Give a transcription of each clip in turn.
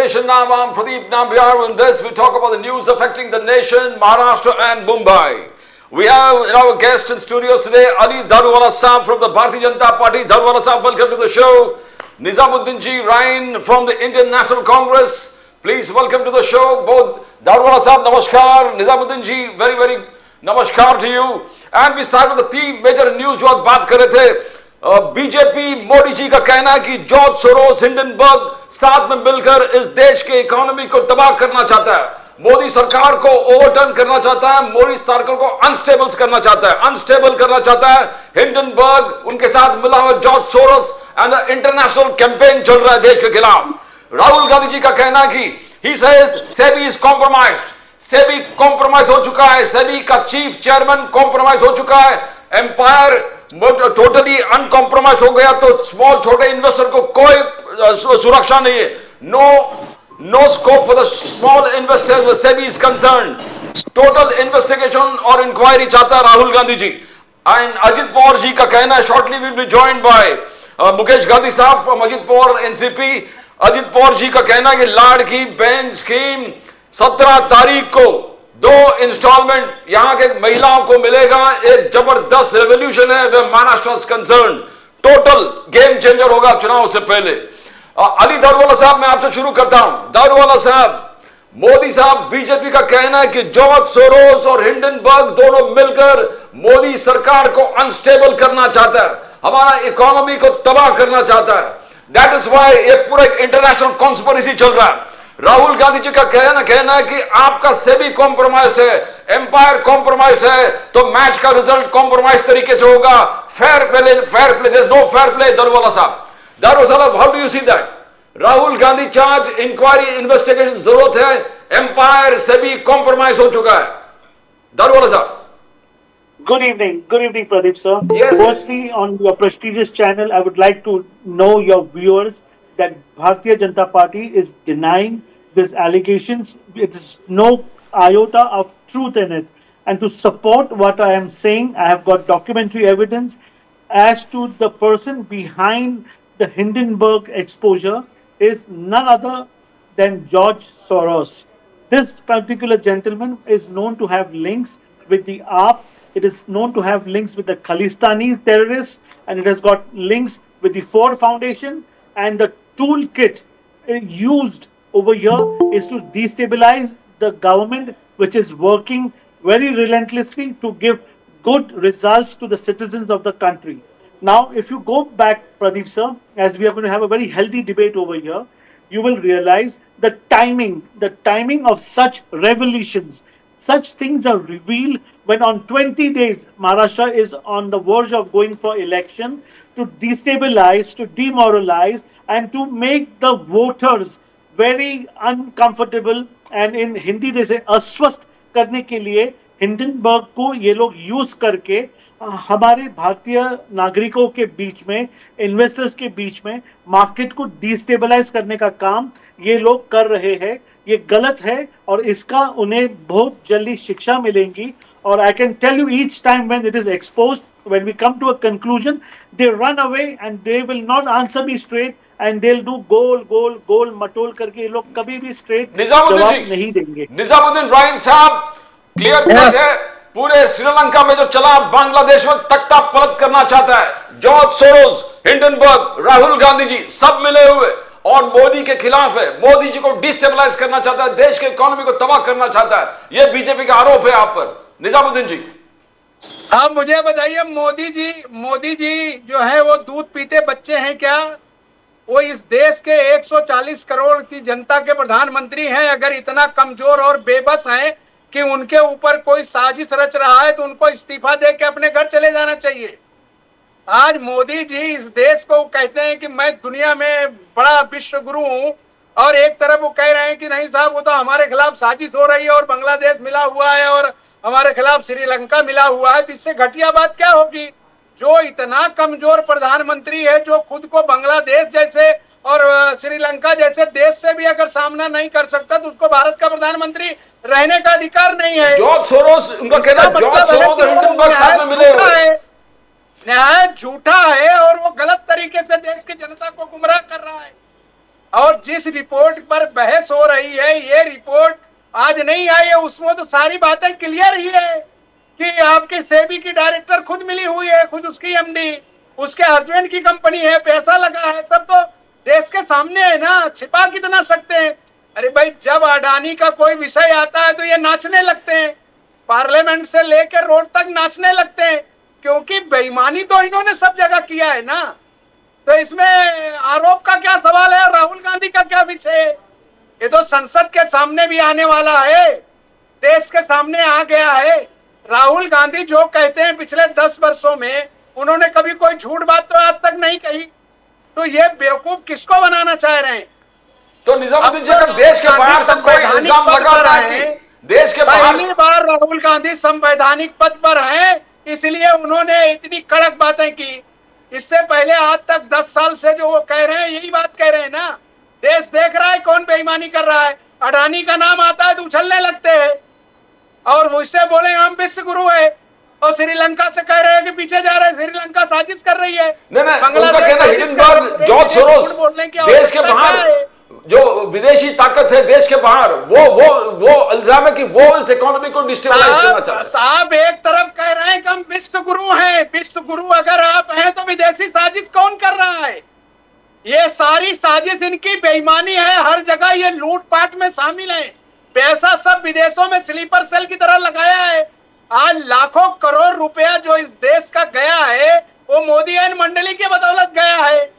Nation Now. I'm Pradeep Nambiar. In this, we talk about the news affecting the nation, Maharashtra and Mumbai. We have our guest in studios today, Ali Daruwala Saab from the Bharatiya Janata Party. Daruwala Saab, welcome to the show. Nizamuddin Ji Ryan from the Indian National Congress. Please welcome to the show. Both Daruwala Saab, namaskar. Nizamuddin Ji, very namaskar to you. And we start with the three major news जो आज बात कर रहे थे. BJP Modi ji का कहना है कि जॉर्ज सोरोस, हिंडनबर्ग साथ में मिलकर इस देश के इकोनॉमी को तबाह करना चाहता है. मोदी सरकार को ओवरटर्न करना चाहता है. मोदी सरकार को अनस्टेबल करना चाहता है. हिंडनबर्ग उनके साथ मिला हुआ George Soros and international campaign चल रहा है देश के खिलाफ. राहुल गांधी जी का कहना है कि he says SEBI is compromised. SEBI compromise हो चुका है. सेबी का चीफ चेयरमैन कॉम्प्रोमाइज हो चुका है. एम्पायर टोटली अनकॉम्प्रोमाइज हो गया. तो स्मॉल छोटे इन्वेस्टर को कोई सुरक्षा नहीं है. No scope for the small investors when SEBI is concerned. Total investigation और इंक्वायरी चाहता है राहुल गांधी जी. एंड अजित पवार जी का कहना है shortly will be joined by Mukesh Gandhi साहब फ्रॉम अजित पवार एनसीपी. अजित पवार जी का कहना है कि लाड़की बहन स्कीम 17 तारीख को 2 इंस्टॉलमेंट यहां के महिलाओं को मिलेगा. एक जबरदस्त रेवोल्यूशन है way Maharashtra is concerned. Total game changer होगा चुनाव से पहले. अली दारूवाला साहब, मैं आपसे शुरू करता हूं. दारूवाला साहब, मोदी साहब, बीजेपी का कहना है कि जॉर्ज सोरोस और हिंडनबर्ग दोनों मिलकर मोदी सरकार को अनस्टेबल करना चाहता है. हमारा इकोनॉमी को तबाह करना चाहता है. दैट इज व्हाई ये पूरा इंटरनेशनल कॉन्स्पिरेसी चल रहा है. राहुल गांधी जी का कहना है कि आपका सेबी कॉम्प्रोमाइज्ड है, एम्पायर कॉम्प्रोमाइज्ड है, तो मैच का रिजल्ट कॉम्प्रोमाइज तरीके से होगा. Fair play there is no fair play. Daruwala sahab, how do you see that? Rahul Gandhi charge inquiry investigation जरूरत है. एम्पायर सेबी कॉम्प्रोमाइज हो चुका है. दारूवाला साहब. Good evening, Pradeep sir. Yes. Firstly, on your prestigious channel, I would like to know your viewers that Bharatiya Janata Party is denying these allegations. It is no iota of truth in it. And to support what I am saying, I have got documentary evidence as to the person behind the Hindenburg exposure is none other than George Soros. This particular gentleman is known to have links with the AAP. It is known to have links with the Khalistani terrorists, and it has got links with the Ford Foundation. And the toolkit used over here is to destabilize the government, which is working very relentlessly to give good results to the citizens of the country. Now, if you go back, Pradeep sir, as we are going to have a very healthy debate over here, you will realize the timing of such revolutions. Such things are revealed when on 20 days Maharashtra is on the verge of going for election to destabilize, to demoralize, and to make the voters very uncomfortable. And in Hindi they say अस्वस्थ करने के लिए Hindenburg को ये लोग use करके हमारे भारतीय नागरिकों के बीच में, इन्वेस्टर्स के बीच में मार्केट को डिस्टेबलाइज करने का काम ये लोग कर रहे हैं. ये गलत है और इसका उन्हें बहुत जल्दी शिक्षा मिलेगी. और I can tell you each time when it is exposed, when we come to a conclusion, they run away and they will not answer me straight and they'll do गोल मटोल करके ये लोग कभी भी स्ट्रेट जवाब नहीं देंगे. निजामुद्दीन राइन साहब, क्लियर है. पूरे श्रीलंका में जो चला, बांग्लादेश में तख्ता पलट करना चाहता है. George Soros, Hindenburg, Rahul Gandhi ji सब मिले हुए और मोदी के खिलाफ है. मोदी जी को डिस्टेबलाइज करना चाहता है, देश के इकोनॉमी को तबाह करना चाहता है. यह बीजेपी का आरोप है आप पर. निजामुद्दीन जी, आप मुझे बताइए, मोदी जी जो है वो दूध पीते बच्चे हैं क्या? वो इस देश के 140 करोड़ की जनता के प्रधानमंत्री हैं. अगर इतना कमजोर और बेबस हैं कि उनके ऊपर कोई साजिश रच रहा है तो उनको इस्तीफा दे के अपने घर चले जाना चाहिए. आज मोदी जी इस देश को कहते हैं कि मैं दुनिया में बड़ा विश्व गुरु हूं, और एक तरफ वो कह रहे हैं कि नहीं साहब, वो तो हमारे खिलाफ साजिश हो रही है और बांग्लादेश मिला हुआ है और हमारे खिलाफ श्रीलंका मिला हुआ है. तो इससे घटिया बात क्या होगी? जो इतना कमजोर प्रधानमंत्री है, जो खुद को बांग्लादेश जैसे और श्रीलंका जैसे देश से भी अगर सामना नहीं कर सकता, तो उसको भारत का प्रधानमंत्री रहने का अधिकार नहीं है. जॉर्ज सोरोस, उनका कहना है जॉर्ज सोरोस और हिंडनबर्ग साथ में मिले हुए हैं. न्याय झूठा है और वो गलत तरीके से देश की जनता को गुमराह कर रहा है. और जिस रिपोर्ट पर बहस हो रही है, ये रिपोर्ट आज नहीं आई है, उसमें तो सारी बातें क्लियर ही है कि आपके सेबी की डायरेक्टर खुद मिली हुई है, खुद उसकी एमडी, उसके हस्बैंड की कंपनी है, पैसा लगा है, सब तो देश के सामने है ना, छिपा कितना सकते हैं। अरे भाई, जब अडानी का कोई विषय आता है तो ये नाचने लगते हैं, पार्लियामेंट से लेकर रोड तक नाचने लगते हैं, क्योंकि बेईमानी तो इन्होंने सब जगह किया है ना। तो इसमें आरोप का क्या सवाल है, राहुल गांधी का क्या विषय है? ये तो संसद के सामने भी आने वाला है, देश के सामने आ गया है। राहुल गांधी जो कहते हैं पिछले 10 वर्षों में उन्होंने कभी कोई झूठ बात तो आज तक नहीं कही, तो ये बेवकूफ किसको बनाना चाह रहे हैं? तो निजामुद्दीन जी, अगर देश के बाहर से कोई इल्जाम लगा रहा है कि देश के बाहर, पहली बार राहुल गांधी संवैधानिक पद पर हैं, इसलिए उन्होंने इतनी कड़क बातें की। इससे पहले आज तक 10 साल से जो वो कह रहे हैं, यही बात कह रहे हैं ना। देश देख रहा है कौन बेईमानी कर रहा है। अडानी का नाम आता है तो उछलने लगते हैं, और उससे बोले हम विश्व गुरु है, और श्रीलंका से कह रहे हैं कि पीछे जा रहे हैं, श्रीलंका साजिश कर रही है। नहीं, बांग्लादेश हिंडनबर्ग, जॉर्ज सोरोस, देश के बाहर जो विदेशी ताकत है देश के बाहर, वो इल्जाम है कि वो इस इकोनॉमी को डिस्टेबलाइज करना चाहते हैं। साहब, एक तरफ कह रहे हैं कि हम विश्व गुरु हैं, विश्व गुरु अगर आप हैं तो विदेशी साजिश कौन कर रहा है? ये सारी साजिश इनकी बेईमानी है, हर जगह ये लूटपाट में शामिल है, पैसा सब विदेशों में स्लीपर सेल की तरह लगाया है। आज लाखों करोड़ रुपया जो इस देश का गया है वो मोदी एंड मंडली के बदौलत गया है,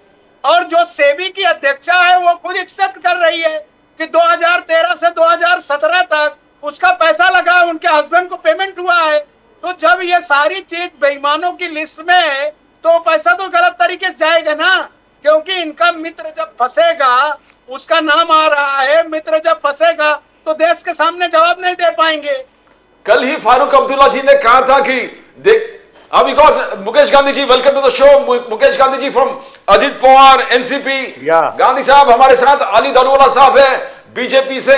और जो सेबी की अध्यक्षा है वो खुद एक्सेप्ट कर रही है कि 2013 से 2017 तक उसका पैसा लगा, उनके हस्बैंड को पेमेंट हुआ है। तो जब ये सारी चीज बेईमानों की लिस्ट में है तो पैसा तो गलत तरीके से जाएगा ना, क्योंकि इनका मित्र जब फंसेगा, उसका नाम आ रहा है, मित्र जब फंसेगा तो देश के सामने जवाब नहीं दे पाएंगे। कल ही फारूक अब्दुल्ला जी ने कहा था कि देख, अभी Mukesh Gandhi ji, welcome to the show. Mukesh Gandhi ji from Ajit Pawar, NCP. Gandhi sahab हमारे साथ, अली दारूवाला साहब है बीजेपी से,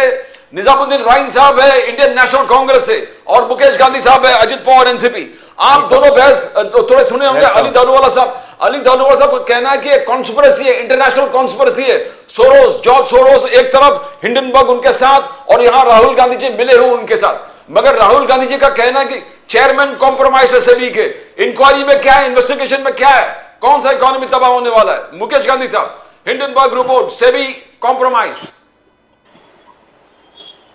निजामुद्दीन राइन साहब है इंडियन नेशनल कांग्रेस से, और मुकेश गांधी साहब है अजित पवार एनसीपी। आप दोनों बहस थोड़े सुने होंगे। अली दारूवाला साहब का कहना है कि एक कॉन्स्पिरेसी है, इंटरनेशनल कॉन्स्पिरेसी है। सोरोस, जॉर्ज सोरोस एक तरफ, हिंडनबर्ग उनके साथ, और यहां राहुल गांधी जी मिले हुए उनके साथ। मगर राहुल गांधी जी का कहना है कि चेयरमैन कॉम्प्रोमाइज है सेबी के, इंक्वायरी में क्या है, इन्वेस्टिगेशन में क्या है, कौन सा इकोनॉमी तबाह होने वाला है। मुकेश गांधी साहब, Hindenburg report, SEBI compromise.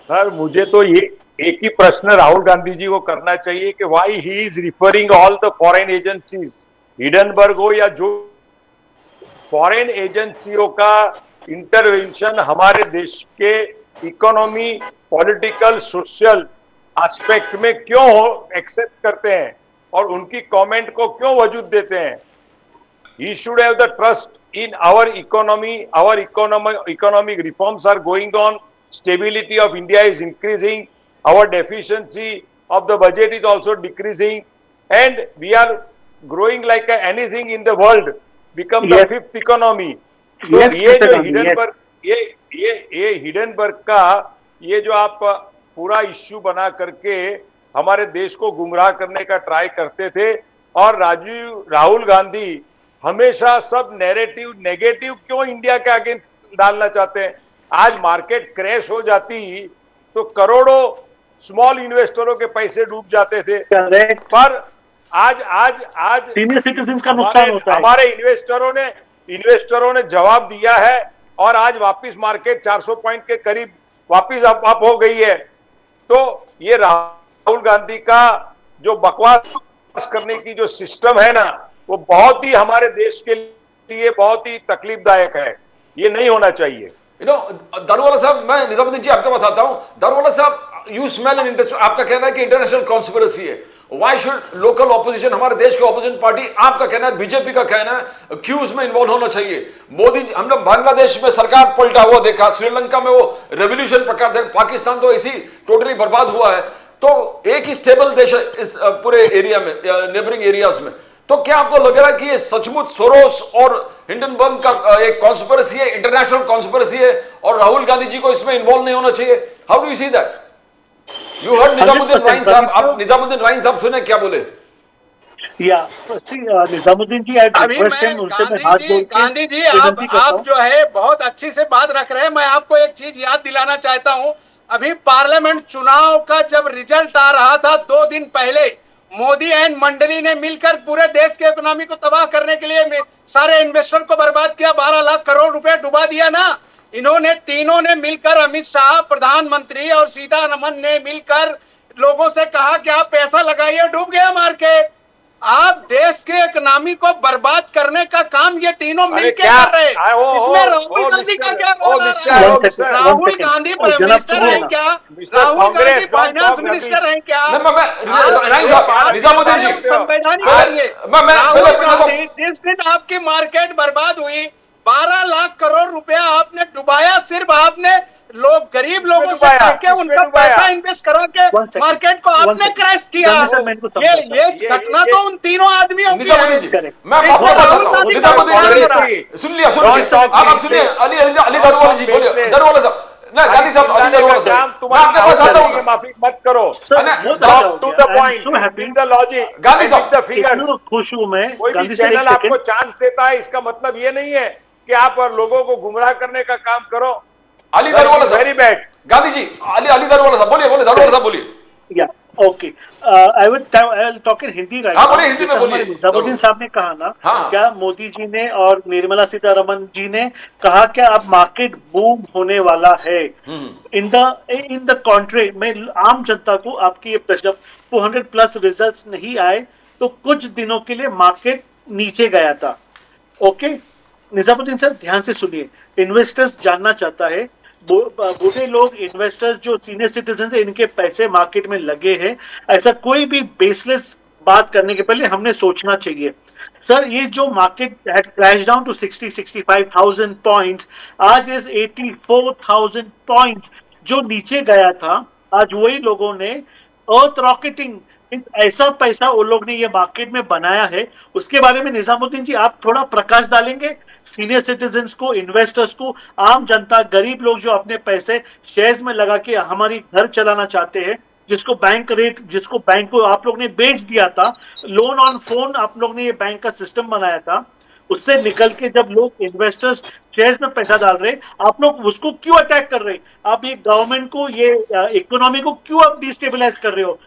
Sir, मुझे तो ये एक ही प्रश्न राहुल गांधी जी को करना चाहिए कि why he is referring all the foreign agencies, Hindenburg हो या जो फॉरेन एजेंसियों का इंटरवेंशन हमारे देश के इकोनॉमी, पॉलिटिकल, सोशल एस्पेक्ट में क्यों एक्सेप्ट करते हैं और उनकी कमेंट को क्यों वजूद देते हैं। He should have the trust in our economy. Our economic reforms are going on. Stability of India is increasing. Our deficiency of the budget is also decreasing, and we are growing like anything in the world. Become the fifth economy. तो ये जो Hindenburg, ये Hindenburg का ये जो आप पूरा issue बना करके हमारे देश को गुमराह करने का ट्राई करते थे, और राहुल गांधी हमेशा सब नैरेटिव नेगेटिव क्यों इंडिया के अगेंस्ट डालना चाहते हैं। आज मार्केट क्रैश हो जाती तो करोड़ों स्मॉल इन्वेस्टरों के पैसे डूब जाते थे, पर आज सीनियर सिटीजन का नुकसान होता है। हमारे इन्वेस्टरों ने जवाब दिया है, और आज वापस मार्केट 400 पॉइंट के करीब वापस अप हो गई है। तो ये राहुल गांधी का जो बकवास करने की जो सिस्टम है ना, वो बहुत ही हमारे देश के लिए बहुत ही तकलीफदायक है। ये नहीं होना चाहिए। दारूवाला साहब, मैं निजामुद्दीन जी आपके पास आता हूं। दारूवाला साहब, यू स्मेल एन इंटरेस्ट, आपका कहना है कि इंटरनेशनल कॉन्स्पिरेसी है। व्हाई शुड लोकल ऑपोजिशन, हमारे देश की ऑपोजिशन पार्टी, आपका कहना है, बीजेपी का कहना है क्यों उसमें इन्वॉल्व होना चाहिए। मोदी जी, हमने बांग्लादेश में सरकार पलटा हुआ देखा, श्रीलंका में वो रेवोल्यूशन प्रकार देखा, पाकिस्तान तो ऐसी टोटली बर्बाद हुआ है। तो एक ही स्टेबल देश है इस पूरे एरिया में, नेबरिंग एरियाज में। तो क्या आपको लग रहा है कि ये सचमुच सोरोस और हिंडनबर्ग का एक कॉन्स्पिरेसी है, इंटरनेशनल कॉन्स्पिरेसी है, और राहुल गांधी जी को इसमें इन्वॉल्व नहीं होना चाहिए? How do you see that? You heard Nizamuddin Raine sahab, आप निजामुद्दीन राइन साहब सुने क्या बोले? Yeah, see, Nizamuddin ji, I अभी request मैं him, उनसे मैं हाथ जोड़ के गांधी जी विनती करता आप हूँ। जो है बहुत अच्छी से बात रख रहे हैं। मैं आपको एक चीज याद दिलाना चाहता हूं। अभी पार्लियामेंट चुनाव का जब रिजल्ट आ रहा था 2 दिन पहले, मोदी एंड मंडली ने मिलकर पूरे देश के इकोनॉमी को तबाह करने के लिए सारे इन्वेस्टर को बर्बाद किया, 12 लाख करोड़ रुपए डुबा दिया ना। इन्होंने तीनों ने मिलकर, अमित शाह प्रधानमंत्री और सीतारमन ने मिलकर लोगों से कहा कि आप पैसा लगाइए, डूब गया मार्केट। आप देश के इकोनॉमी को बर्बाद करने का काम ये तीनों मिलकर कर रहे हैं। इसमें राहुल गांधी का क्या रोल आ रहा है? राहुल गांधी प्राइम मिनिस्टर है क्या? राहुल गांधी फाइनेंस मिनिस्टर है क्या? निजामुद्दीन जी, संवैधानिक करिए। राहुल गांधी, जिस दिन आपकी मार्केट बर्बाद हुई, 12 लाख करोड़ रुपया आपने डुबाया। सिर्फ आपने लोग, गरीब लोगों से कह के उनका पैसा इन्वेस्ट करा के मार्केट को आपने क्रैश किया। ये घटना तो उन तीनों आदमियों की है। मैं सुन लिया, आप सुनिए। अली दारूवाला जी बोलिए, दारूवाला साहब, ना गांधी साहब, अली दारूवाला साहब, मैं आपके पास आता हूँ। माफी मत करो, टू द पॉइंट, गांधी साहब, फिगर्स। खुश हूँ मैं। कोई भी गांधी सर, चैनल आपको चांस देता है, इसका मतलब ये नहीं है कि आप लोगों को गुमराह करने का काम करो। अली दारूवाला साहब, वेरी बैड। गांधी जी, अली दारूवाला साहब बोलिए, दारूवाला साहब बोलिए। या okay, I will talk in Hindi right. हाँ बोलिए, हिंदी में बोलिए। निजामुद्दीन साहब ने कहा ना, हाँ। क्या मोदी जी ने और निर्मला सीतारमन जी ने कहा क्या अब मार्केट बूम होने वाला है। इन द कॉन्ट्री में आम जनता को आपकी ये जब 400+ रिजल्ट्स नहीं आए तो कुछ दिनों के लिए मार्केट नीचे गया था। ओके, निजामुद्दीन सर ध्यान से सुनिए, इन्वेस्टर्स जानना चाहता है, बूढ़े लोग इन्वेस्टर्स जो सीनियर सिटीजन है, इनके पैसे मार्केट में लगे हैं। ऐसा कोई भी बेसलेस बात करने के पहले हमने सोचना चाहिए। सर, ये जो market had crash down to 65,000 points, आज इज 84,000 पॉइंट्स जो नीचे गया था। आज वही लोगों ने अर्थ रॉकेटिंग, ऐसा पैसा वो लोग ने ये मार्केट में बनाया है, उसके बारे में निजामुद्दीन जी आप थोड़ा प्रकाश डालेंगे। सीनियर सिटीजन्स को, इन्वेस्टर्स को, आम जनता, गरीब लोग जो अपने पैसे शेयर्स में लगा के हमारी घर चलाना चाहते हैं, जिसको बैंक को आप लोग ने बेच दिया था, लोन ऑन फोन आप लोग ने ये बैंक का सिस्टम बनाया था, उससे निकल के जब लोग इन्वेस्टर्स शेयर्स में पैसा डाल रहे, आप लोग उसको क्यों अटैक कर रहे? आप ये गवर्नमेंट को, ये इकोनॉमी को क्यों आप डिस्टेबलाइज कर रहे हो?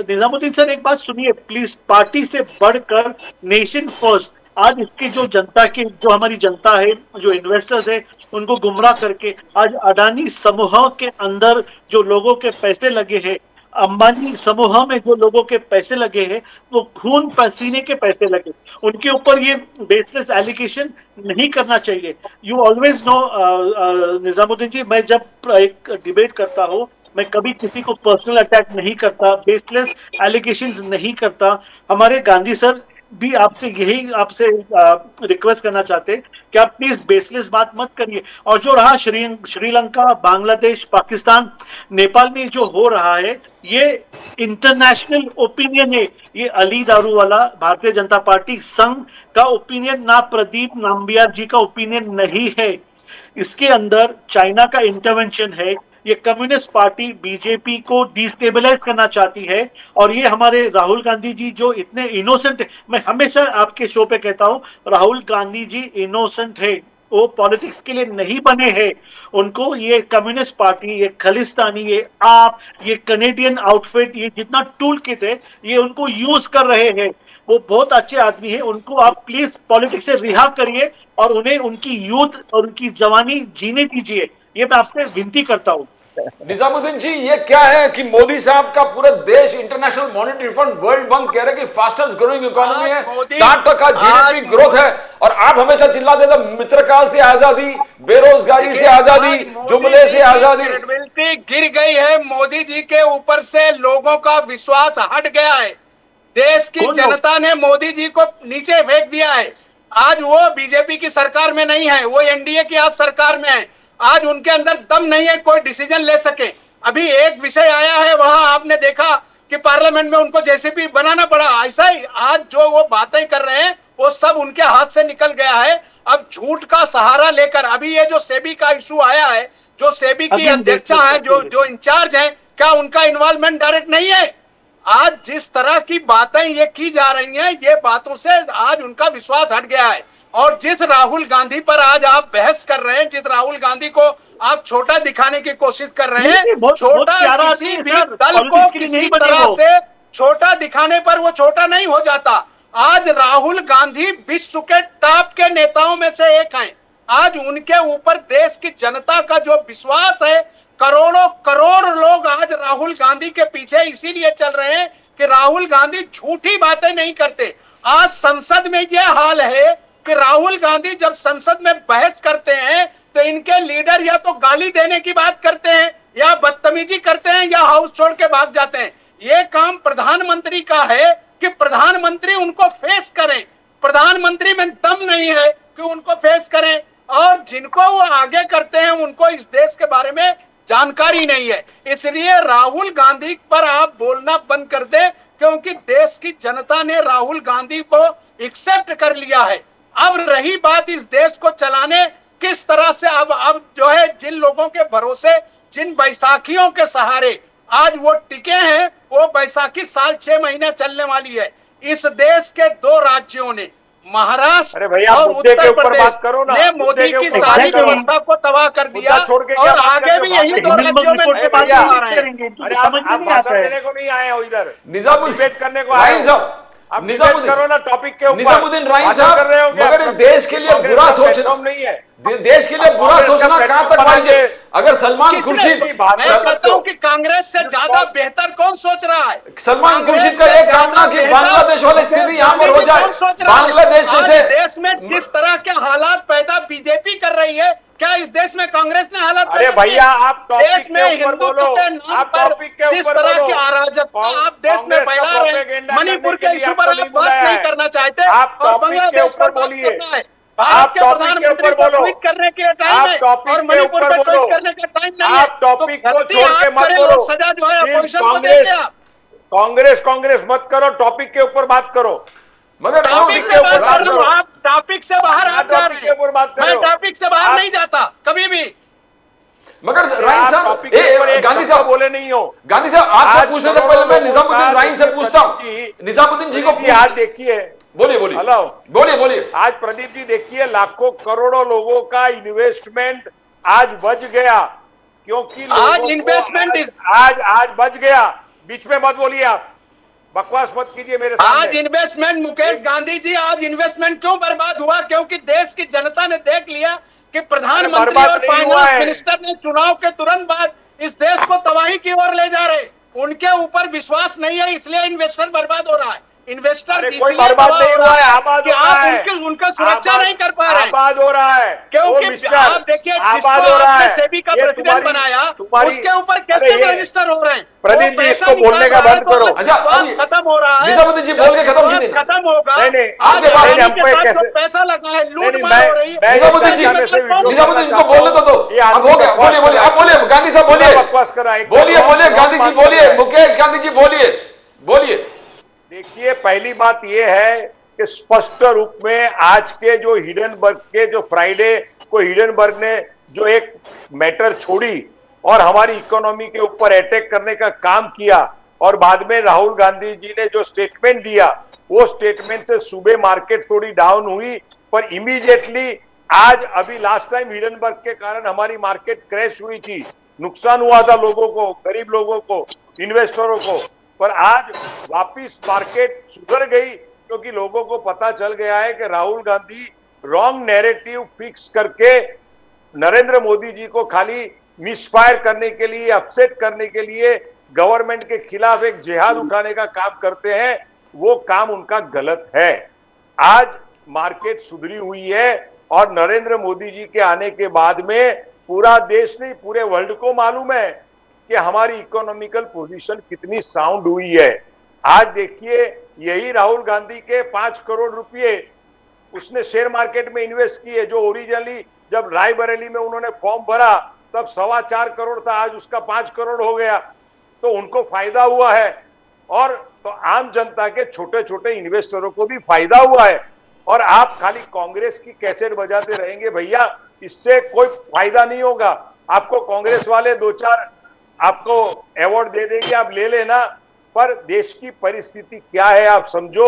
निजामुद्दीन सर एक बात सुनिए प्लीज, पार्टी से बढ़कर नेशन फर्स्ट। आज इसकी जो जनता की, जो हमारी जनता है, जो इन्वेस्टर्स है, उनको गुमराह करके आज अडानी समूह के अंदर जो लोगों के पैसे लगे हैं, अंबानी समूह में जो लोगों के पैसे लगे हैं, वो खून पसीने के पैसे लगे, उनके ऊपर ये बेसलेस एलिगेशन नहीं करना चाहिए। यू ऑलवेज नो निजामुद्दीन जी, मैं जब एक डिबेट करता हूँ, मैं कभी किसी को पर्सनल अटैक नहीं करता, बेसलेस एलिगेशंस नहीं करता। हमारे गांधी सर भी आपसे रिक्वेस्ट करना चाहते कि आप प्लीज बेसलेस बात मत करिए। और जो रहा श्रीलंका, बांग्लादेश, पाकिस्तान, नेपाल में जो हो रहा है, ये इंटरनेशनल ओपिनियन है। ये अली दारूवाला, भारतीय जनता पार्टी संघ का ओपिनियन, ना प्रदीप नाम्बियार जी का ओपिनियन नहीं है। इसके अंदर चाइना का इंटरवेंशन है। ये कम्युनिस्ट पार्टी बीजेपी को डिस्टेबलाइज करना चाहती है। और ये हमारे राहुल गांधी जी जो इतने इनोसेंट है, मैं हमेशा आपके शो पे कहता हूं, राहुल गांधी जी इनोसेंट है, वो पॉलिटिक्स के लिए नहीं बने हैं। उनको ये कम्युनिस्ट पार्टी, ये खालिस्तानी, ये आप, ये कनेडियन आउटफिट, ये जितना टूल किट है, ये उनको यूज कर रहे हैं। वो बहुत अच्छे आदमी है, उनको आप प्लीज पॉलिटिक्स से रिहा करिए और उन्हें उनकी यूथ और उनकी जवानी जीने दीजिए, ये मैं आपसे विनती करता हूं। निजामुद्दीन जी, ये क्या है कि मोदी साहब का पूरा देश, international monetary fund, world bank कह रहे हैं कि फास्टेस्ट ग्रोइंग इकोनॉमी है, 60% जीडीपी ग्रोथ है, और आप हमेशा चिल्लाते थे मित्रकाल से आजादी, बेरोजगारी से आजादी, जुमले से आजादी। गिर गई है, मोदी जी के ऊपर से लोगों का विश्वास हट गया है। देश की जनता ने मोदी जी को नीचे फेंक दिया है। आज वो बीजेपी की सरकार में नहीं है, वो एनडीए की आज सरकार में है। आज उनके अंदर दम नहीं है कोई डिसीजन ले सके। अभी एक विषय आया है, वहां आपने देखा कि पार्लियामेंट में उनको जेसीबी बनाना पड़ा। ऐसा ही आज जो वो बातें कर रहे हैं, वो सब उनके हाथ से निकल गया है। अब झूठ का सहारा लेकर, अभी ये जो सेबी का इशू आया है, जो सेबी की अध्यक्षा है, जो इंचार्ज है, क्या उनका इन्वॉल्वमेंट डायरेक्ट नहीं है? आज जिस तरह की बातें ये की जा रही हैं, ये बातों से आज उनका विश्वास हट गया है। और जिस राहुल गांधी पर आज आप बहस कर रहे हैं, जिस राहुल गांधी को आप छोटा दिखाने की कोशिश कर रहे हैं, छोटा किसी भी दल को किसी तरह से छोटा दिखाने पर वो छोटा नहीं हो जाता। आज राहुल गांधी विश्व के टॉप के नेताओं में से एक हैं। आज उनके ऊपर देश की जनता का जो विश्वास है, करोड़ों करोड़ लोग आज राहुल गांधी के पीछे इसीलिए चल रहे हैं कि राहुल गांधी झूठी बातें नहीं करते। आज संसद में यह हाल है कि राहुल गांधी जब संसद में बहस करते हैं तो इनके लीडर या तो गाली देने की बात करते हैं, या बदतमीजी करते हैं, या हाउस छोड़ के भाग जाते हैं। यह काम प्रधानमंत्री का है कि प्रधानमंत्री उनको फेस करें। प्रधानमंत्री में दम नहीं है कि उनको फेस करें, और जिनको वो आगे करते हैं उनको इस देश के बारे में जानकारी नहीं है। इसलिए राहुल गांधी पर आप बोलना बंद कर दें, क्योंकि देश की जनता ने राहुल गांधी को एक्सेप्ट कर लिया है। अब रही बात इस देश को चलाने किस तरह से, अब जो है जिन लोगों के भरोसे, जिन बैसाखियों के सहारे आज वो टिके हैं, वो बैसाखी साल 6 महीने चलने वाली है। इस देश के 2 राज्यों ने, महाराष्ट्र और उत्तर प्रदेश ने मोदी की सारी व्यवस्था को तबाह कर दिया, और आगे भी यही 2 राज्यों में देने को नहीं आए हो इधर, निजामुद्दीन करने को आए साहब, निजामुद्दीन करो ना टॉपिक के ऊपर। निजामुद्दीन राइन साहब, मगर देश के लिए बुरा सोचना नहीं है, देश के लिए बुरा सोचना कहां तक भाई? अगर सलमान खुर्शीद, मैं बताऊं कि कांग्रेस से ज्यादा बेहतर कौन सोच रहा है? सलमान खुर्शीद का एक कामना कि बांग्लादेश वाली स्थिति यहाँ पर हो जाए। बांग्लादेश जैसे देश में जिस तरह के हालात पैदा बीजेपी कर रही है, क्या इस देश में कांग्रेस ने हालात पैदा भैया आप देश में हिंदुत्व के नाम पर जिस तरह की अराजकता आप देश में फैला रहे हैं, मणिपुर के इशू पर आप बात नहीं करना चाहते, और बांग्लादेश पर बात करना है। भारत के प्रधानमंत्री को ट्वीट करने के टाइम है और मणिपुर पर ट्वीट करने का टाइम नहीं है। तो गलती आप करें और सजा जो है अपोजिशन को देंगे आप। कांग्रेस मत करो, टॉपिक के ऊपर बात करो। मगर टॉपिक के ऊपर बात करो, आप टॉपिक से बाहर आप जा रहे हैं। मैं टॉपिक से बाहर नहीं जाता कभी भी। मगर राइन साहब, गांधी साहब बोले नहीं हो। गांधी साहब, आपसे पूछने से पहले मैं निजामुद्दीन राइन से पूछता हूँ। निजामुद्दीन जी को आज देखिए, बोलिए बोलिए, हेलो बोलिए। आज प्रदीप जी देखिए, लाखों करोड़ों लोगों का इन्वेस्टमेंट आज बच गया, क्योंकि आज इन्वेस्टमेंट आज बच गया। बीच में मत बोलिए, आप बकवास मत कीजिए मेरे सामने। आज इन्वेस्टमेंट, मुकेश गांधी जी, आज इन्वेस्टमेंट क्यों बर्बाद हुआ? क्योंकि देश की जनता ने देख लिया कि प्रधानमंत्री और फाइनेंस मिनिस्टर ने चुनाव के तुरंत बाद इस देश को तबाही की ओर ले जा रहे। उनके ऊपर विश्वास नहीं है, इसलिए इन्वेस्टर बर्बाद हो रहा है। इन्वेस्टर कोई बर्बाद नहीं हुआ है, आबाद हो रहा है। उनका सुरक्षा नहीं कर पा रहे, आबाद हो रहा है। क्योंकि आप देखिए, जिसको आपने सेबी का प्रेसिडेंट बनाया, उसके ऊपर कैसे रजिस्टर हो रहे हैं? प्रदीप जी, इसको बोलने का बंद करो। अच्छा, खत्म हो रहा है, निजामुद्दीन जी बोल के खत्म होगा। आपके पास पैसा लगा है, लूटमार हो रही है। निजामुद्दीन को बोलने तो दो, अब हो गया। बोलिए, आप बोलिए, गांधी साहब बोलिए, बकवास करा। बोलिए, गांधी जी बोलिए, मुकेश गांधी जी बोलिए। देखिए, पहली बात यह है कि स्पष्ट रूप में आज के जो हिडनबर्ग के जो फ्राइडे को हिडनबर्ग ने जो एक मैटर छोड़ी और हमारी इकोनॉमी के ऊपर अटैक करने का काम किया, और बाद में राहुल गांधी जी ने जो स्टेटमेंट दिया, वो स्टेटमेंट से सुबह मार्केट थोड़ी डाउन हुई, पर इमीडिएटली आज अभी लास्ट टाइम हिडनबर्ग के कारण हमारी मार्केट क्रैश हुई थी, नुकसान हुआ था लोगों को, गरीब लोगों को, इन्वेस्टरों को। पर आज वापिस मार्केट सुधर गई, क्योंकि लोगों को पता चल गया है कि Rahul Gandhi wrong narrative fix करके नरेंद्र मोदी जी को खाली मिसफायर करने के लिए, अपसेट करने के लिए, गवर्नमेंट के खिलाफ एक जिहाद उठाने का काम करते हैं। वो काम उनका गलत है। आज मार्केट सुधरी हुई है, और नरेंद्र मोदी जी के आने के बाद में पूरा देश नहीं, पूरे वर्ल्ड को मालूम है कि हमारी इकोनॉमिकल पोजीशन कितनी साउंड हुई है। आज देखिए, यही राहुल गांधी के 5 करोड़ रुपए उसने शेयर मार्केट में इन्वेस्ट किए, जो ओरिजिनली जब रायबरेली में उन्होंने फॉर्म भरा तब 4.25 करोड़ था, आज उसका 5 करोड़ हो गया। तो उनको फायदा हुआ है, और तो आम जनता के छोटे छोटे इन्वेस्टरों को भी फायदा हुआ है। और आप खाली कांग्रेस की कैसेट बजाते रहेंगे भैया, इससे कोई फायदा नहीं होगा। आपको कांग्रेस वाले 2-4 आपको अवार्ड दे देंगे, आप ले लेना, पर देश की परिस्थिति क्या है आप समझो।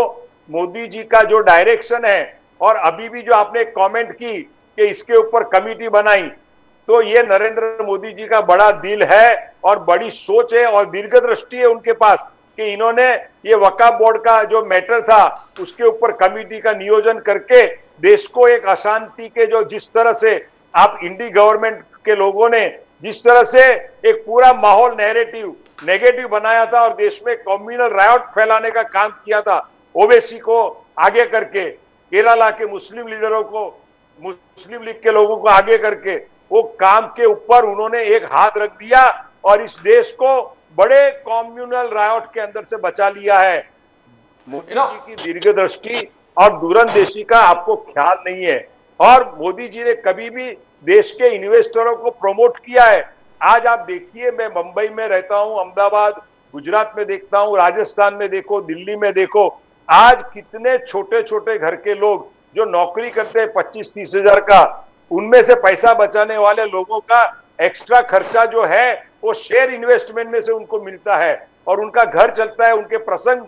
मोदी जी का जो डायरेक्शन है, और अभी भी जो आपने कमेंट की कि इसके ऊपर कमेटी बनाई, तो ये नरेंद्र मोदी जी का बड़ा दिल है और बड़ी सोच है और दीर्घदृष्टि है उनके पास कि इन्होंने ये वक्फ बोर्ड का जो मैटर था उसके ऊपर कमेटी का नियोजन करके देश को एक अशांति के जो जिस तरह से आप इंडी गवर्नमेंट के लोगों ने जिस तरह से एक पूरा माहौल नेगेटिव बनाया था और देश में कम्युनल रायट फैलाने का काम किया था, ओवैसी को आगे करके, केरला के मुस्लिम लीडरों को, मुस्लिम लीग के लोगों को आगे करके, वो काम के ऊपर उन्होंने एक हाथ रख दिया और इस देश को बड़े कम्युनल रायट के अंदर से बचा लिया है। मोदी जी की दीर्घदृष्टि और दूरंदेशी का आपको ख्याल नहीं है, और मोदी जी ने कभी भी देश के इन्वेस्टरों को प्रमोट किया है। आज आप देखिए, मैं मुंबई में रहता हूं, अहमदाबाद, गुजरात में देखता हूं, राजस्थान में देखो, दिल्ली में देखो, आज कितने छोटे छोटे घर के लोग जो नौकरी करते हैं 25-30 हजार का, उनमें से पैसा बचाने वाले लोगों का एक्स्ट्रा खर्चा जो है वो शेयर इन्वेस्टमेंट में से उनको मिलता है और उनका घर चलता है, उनके प्रसंग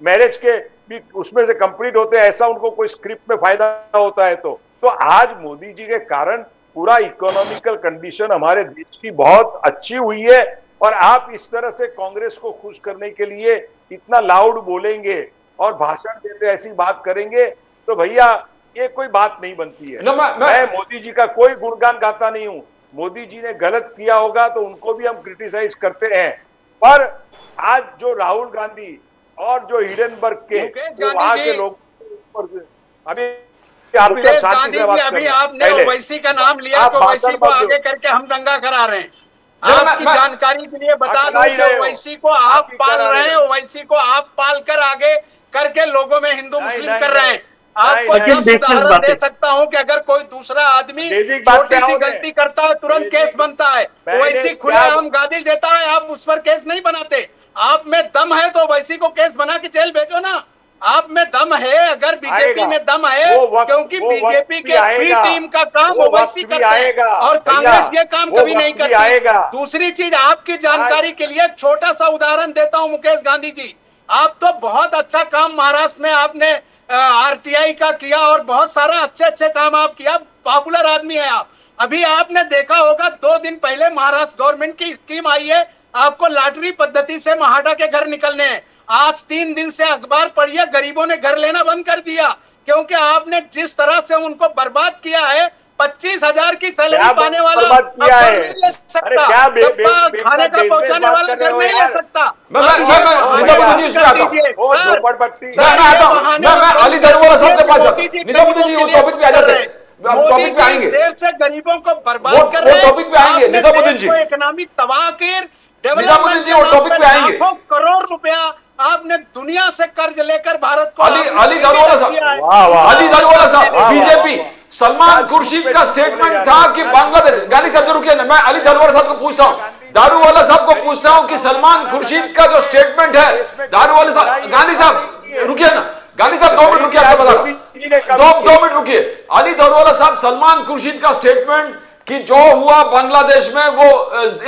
मैरिज के भी उसमें से कंप्लीट होते हैं, ऐसा उनको कोई स्क्रिप्ट में फायदा होता है। तो आज मोदी जी के कारण पूरा इकोनॉमिकल कंडीशन हमारे देश की बहुत अच्छी हुई है, और आप इस तरह से कांग्रेस को खुश करने के लिए इतना लाउड बोलेंगे और भाषण देते ऐसी बात करेंगे, तो भैया ये कोई बात नहीं बनती है। मैं मोदी जी का कोई गुणगान गाता नहीं हूं, मोदी जी ने गलत किया होगा तो उनको भी हम क्रिटिसाइज करते हैं, पर आज जो राहुल गांधी और जो हिडेनबर्ग के वहां के लोग अभी आपने ओवैसी का नाम लिया तो ओवैसी को आगे करके हम दंगा करा रहे हैं। आपकी जानकारी के लिए बता दूं कि ओवैसी को आप पाल रहे हैं, ओवैसी को आप पाल कर आगे करके लोगों में हिंदू मुस्लिम कर रहे हैं। आपको 10 उदाहरण दे सकता हूं कि अगर कोई दूसरा आदमी छोटी सी गलती करता है तुरंत केस बनता है, ओवैसी खुलेआम गाली देता है, आप उस पर केस नहीं बनाते। आप में दम है तो ओवैसी को केस बना के जेल भेजो ना, आप में दम है, अगर बीजेपी में दम है, क्योंकि बीजेपी के बी टीम का काम ओवैसी करते हैं और कांग्रेस ये काम कभी नहीं करती। दूसरी चीज, आपकी जानकारी के लिए छोटा सा उदाहरण देता हूं मुकेश गांधी जी, आप तो बहुत अच्छा काम महाराष्ट्र में आपने आरटीआई का किया और बहुत सारा अच्छे काम आप किया, पॉपुलर आदमी है आप। अभी आपने देखा होगा 2 दिन पहले महाराष्ट्र गवर्नमेंट की स्कीम आई है, आपको लॉटरी पद्धति से महाडा के घर निकलने हैं। आज 3 दिन से अखबार पढ़िए, गरीबों ने घर लेना बंद कर दिया, क्योंकि आपने जिस तरह से उनको बर्बाद किया है। 25,000 की सैलरी पाने वाला नहीं ले सकता, खाने का पहुंचाने वाला घर नहीं ले सकता। अली दरवाजा साहब के पास निजामुद्दीन जी वो टॉपिक पे आ जाते हैं, टॉपिक पे आएंगे। देर से गरीबों को बर्बाद कर रहे हैं, टॉपिक पे आएंगे निजामुद्दीन जी, इकोनॉमिक तबाह कर, निजामुद्दीन जी वो टॉपिक पे आएंगे। लाखों करोड़ रुपया आपने दुनिया से कर्ज लेकर भारत को अली दारूवाला साहब बीजेपी, सलमान खुर्शीद का स्टेटमेंट था कि बांग्लादेश, गांधी साहब जो रुकिए ना, मैं अली दारूवाला साहब को पूछता हूं, दारूवाला साहब को पूछता हूं कि सलमान खुर्शीद का जो स्टेटमेंट है, दारूवाला साहब, गांधी साहब रुकिए ना, गांधी साहब 2 मिनट रुकिए, आपको बता रहा हूं, 2 मिनट रुकिए। अली दारूवाला साहब, सलमान खुर्शीद का स्टेटमेंट कि जो हुआ बांग्लादेश में वो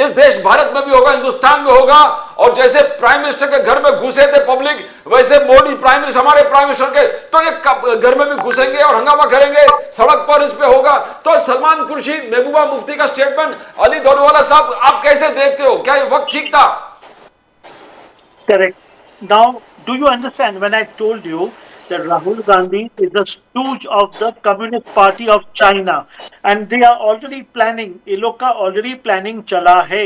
इस देश भारत में भी होगा, हिंदुस्तान में होगा, और जैसे प्राइम मिनिस्टर के घर में घुसे थे पब्लिक, वैसे मोदी प्राइम मिनिस्टर, हमारे प्राइम मिनिस्टर के तो ये घर में भी घुसेंगे और हंगामा करेंगे, सड़क पर इस पे होगा। तो सलमान खुर्शीद, महबूबा मुफ्ती का स्टेटमेंट, अली दारूवाला साहब आप कैसे देखते हो, क्या ये वक्त ठीक था? Correct. Now, do you understand when I told you that Rahul Gandhi is the stooge of the Communist Party of China, and they are already planning, ये लोग का already planning चला है।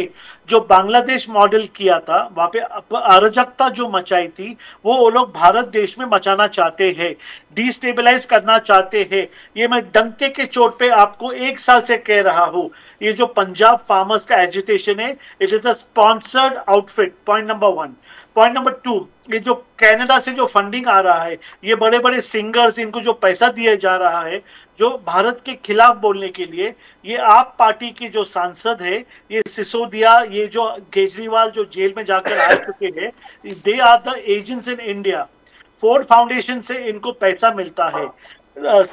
जो बांग्लादेश मॉडल किया था, वहाँ पे अराजकता जो मचाई थी, वो लोग भारत देश में मचाना चाहते हैं, डिस्टेबलाइज करना चाहते हैं। ये मैं डंके के चोट पे आपको 1 साल से कह रहा हूँ। ये जो पंजाब फार्मर्स का एजिटेशन है, it is a sponsored outfit, point number 1। Point number 2, ये जो कनाडा से जो फंडिंग आ रहा है, ये बड़े बड़े सिंगर्स, इनको जो पैसा दिया जा रहा है जो भारत के खिलाफ बोलने के लिए, ये आप पार्टी के जो सांसद है, ये सिसोदिया, ये जो केजरीवाल जो जेल में जाकर आ चुके हैं, they are the agents in India. Ford Foundation से इनको पैसा मिलता है।